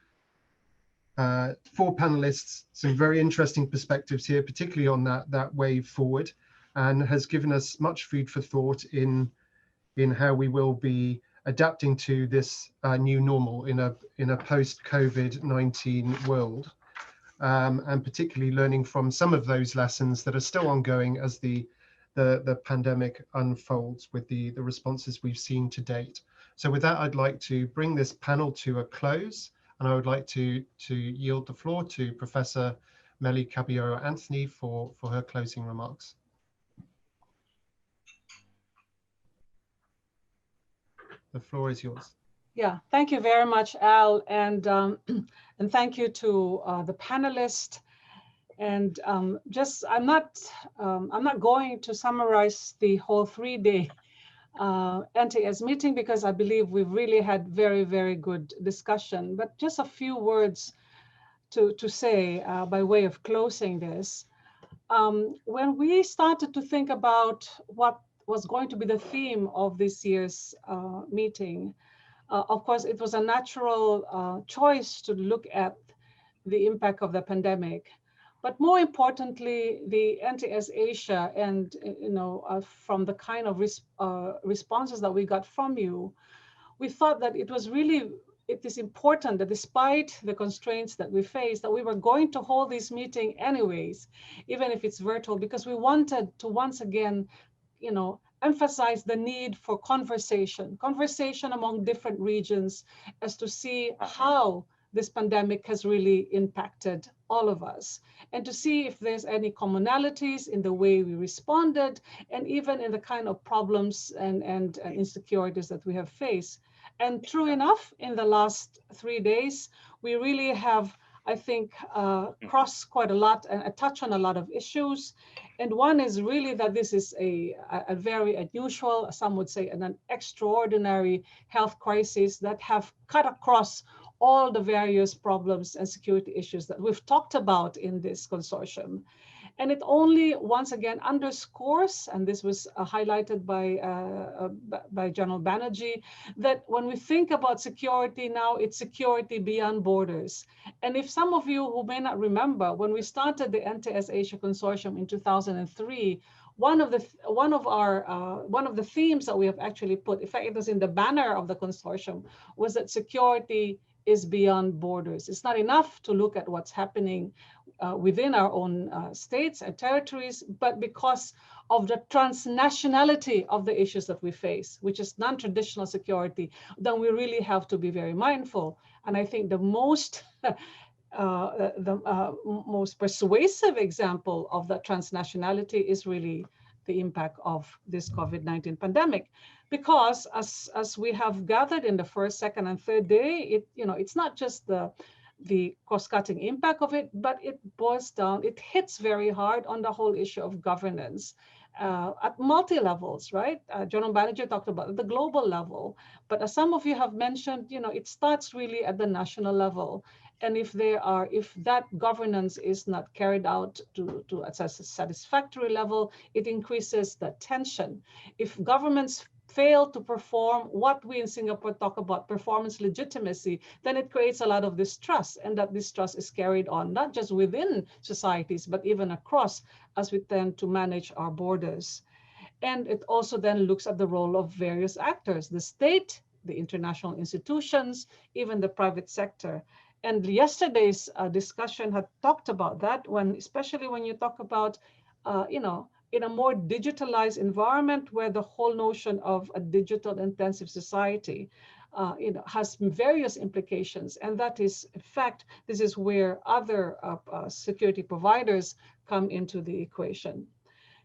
panelists some very interesting perspectives here, particularly on that way forward, and has given us much food for thought in how we will be adapting to this new normal in a post-COVID-19 world, and particularly learning from some of those lessons that are still ongoing as the pandemic unfolds with the responses we've seen to date. So with that, I'd like to bring this panel to a close, and I would like to yield the floor to Professor Melly Caballero-Anthony for her closing remarks. The floor is yours. Yeah, thank you very much, Al, and thank you to the panelists. And I'm not going to summarize the whole 3-day NTS meeting because I believe we've really had very, very good discussion, but just a few words to say by way of closing this. When we started to think about what was going to be the theme of this year's meeting, of course, it was a natural choice to look at the impact of the pandemic. But more importantly, the NTS Asia and from the kind of responses that we got from you, we thought that it is important that despite the constraints that we face, that we were going to hold this meeting anyways, even if it's virtual, because we wanted to once again, emphasize the need for conversation among different regions as to see how this pandemic has really impacted all of us, and to see if there's any commonalities in the way we responded, and even in the kind of problems and insecurities that we have faced. And true enough, in the last 3 days, we really have, I think, crossed quite a lot and touched on a lot of issues. And one is really that this is a very unusual, some would say an extraordinary health crisis that have cut across all the various problems and security issues that we've talked about in this consortium. And it only once again underscores, and this was highlighted by General Banerjee, that when we think about security now, it's security beyond borders. And if some of you who may not remember, when we started the NTS-Asia Consortium in 2003, one of the themes that we have actually put, in fact, it was in the banner of the consortium, was that security is beyond borders. It's not enough to look at what's happening within our own states and territories, but because of the transnationality of the issues that we face, which is non-traditional security, then we really have to be very mindful. And I think the most most persuasive example of that transnationality is really the impact of this COVID-19 pandemic. Because as we have gathered in the first, second, and third day, it's not just the cost-cutting impact of it, but it boils down, it hits very hard on the whole issue of governance at multi-levels, right? General Banerjee talked about the global level, but as some of you have mentioned, it starts really at the national level. And if that governance is not carried out to a satisfactory level, it increases the tension. If governments fail to perform what we in Singapore talk about performance legitimacy, then it creates a lot of distrust, and that distrust is carried on not just within societies, but even across as we tend to manage our borders. And it also then looks at the role of various actors, the state, the international institutions, even the private sector. And yesterday's discussion had talked about that, especially when you talk about, in a more digitalized environment where the whole notion of a digital intensive society has various implications. And that is, in fact, this is where other security providers come into the equation.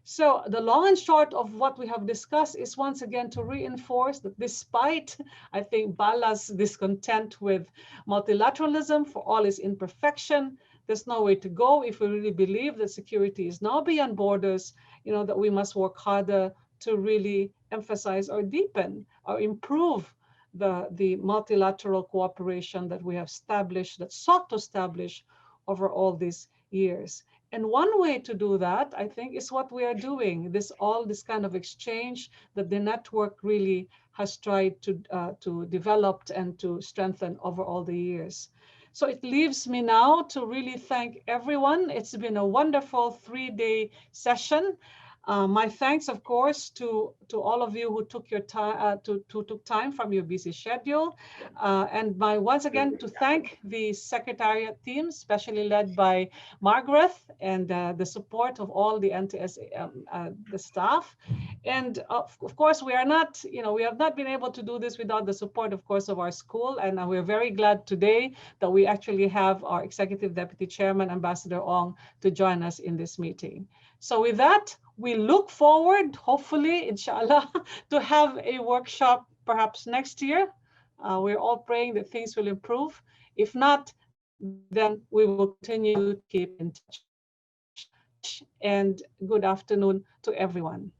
So the long and short of what we have discussed is once again to reinforce that despite, I think, Bala's discontent with multilateralism for all its imperfection, there's no way to go if we really believe that security is now beyond borders, that we must work harder to really emphasize or deepen or improve the multilateral cooperation that we have established, that sought to establish over all these years. And one way to do that, I think, is what we are doing. This kind of exchange that the network really has tried to develop and to strengthen over all the years. So it leaves me now to really thank everyone. It's been a wonderful 3-day session. My thanks, of course, to all of you who took your time took time from your busy schedule, and once again to thank the secretariat team, especially led by Margaret, and the support of all the NTS the staff. And of course, we have not been able to do this without the support, of course, of our school. And we're very glad today that we actually have our Executive Deputy Chairman, Ambassador Ong, to join us in this meeting. So with that, we look forward, hopefully, inshallah, to have a workshop perhaps next year. We're all praying that things will improve. If not, then we will continue to keep in touch. and good afternoon to everyone.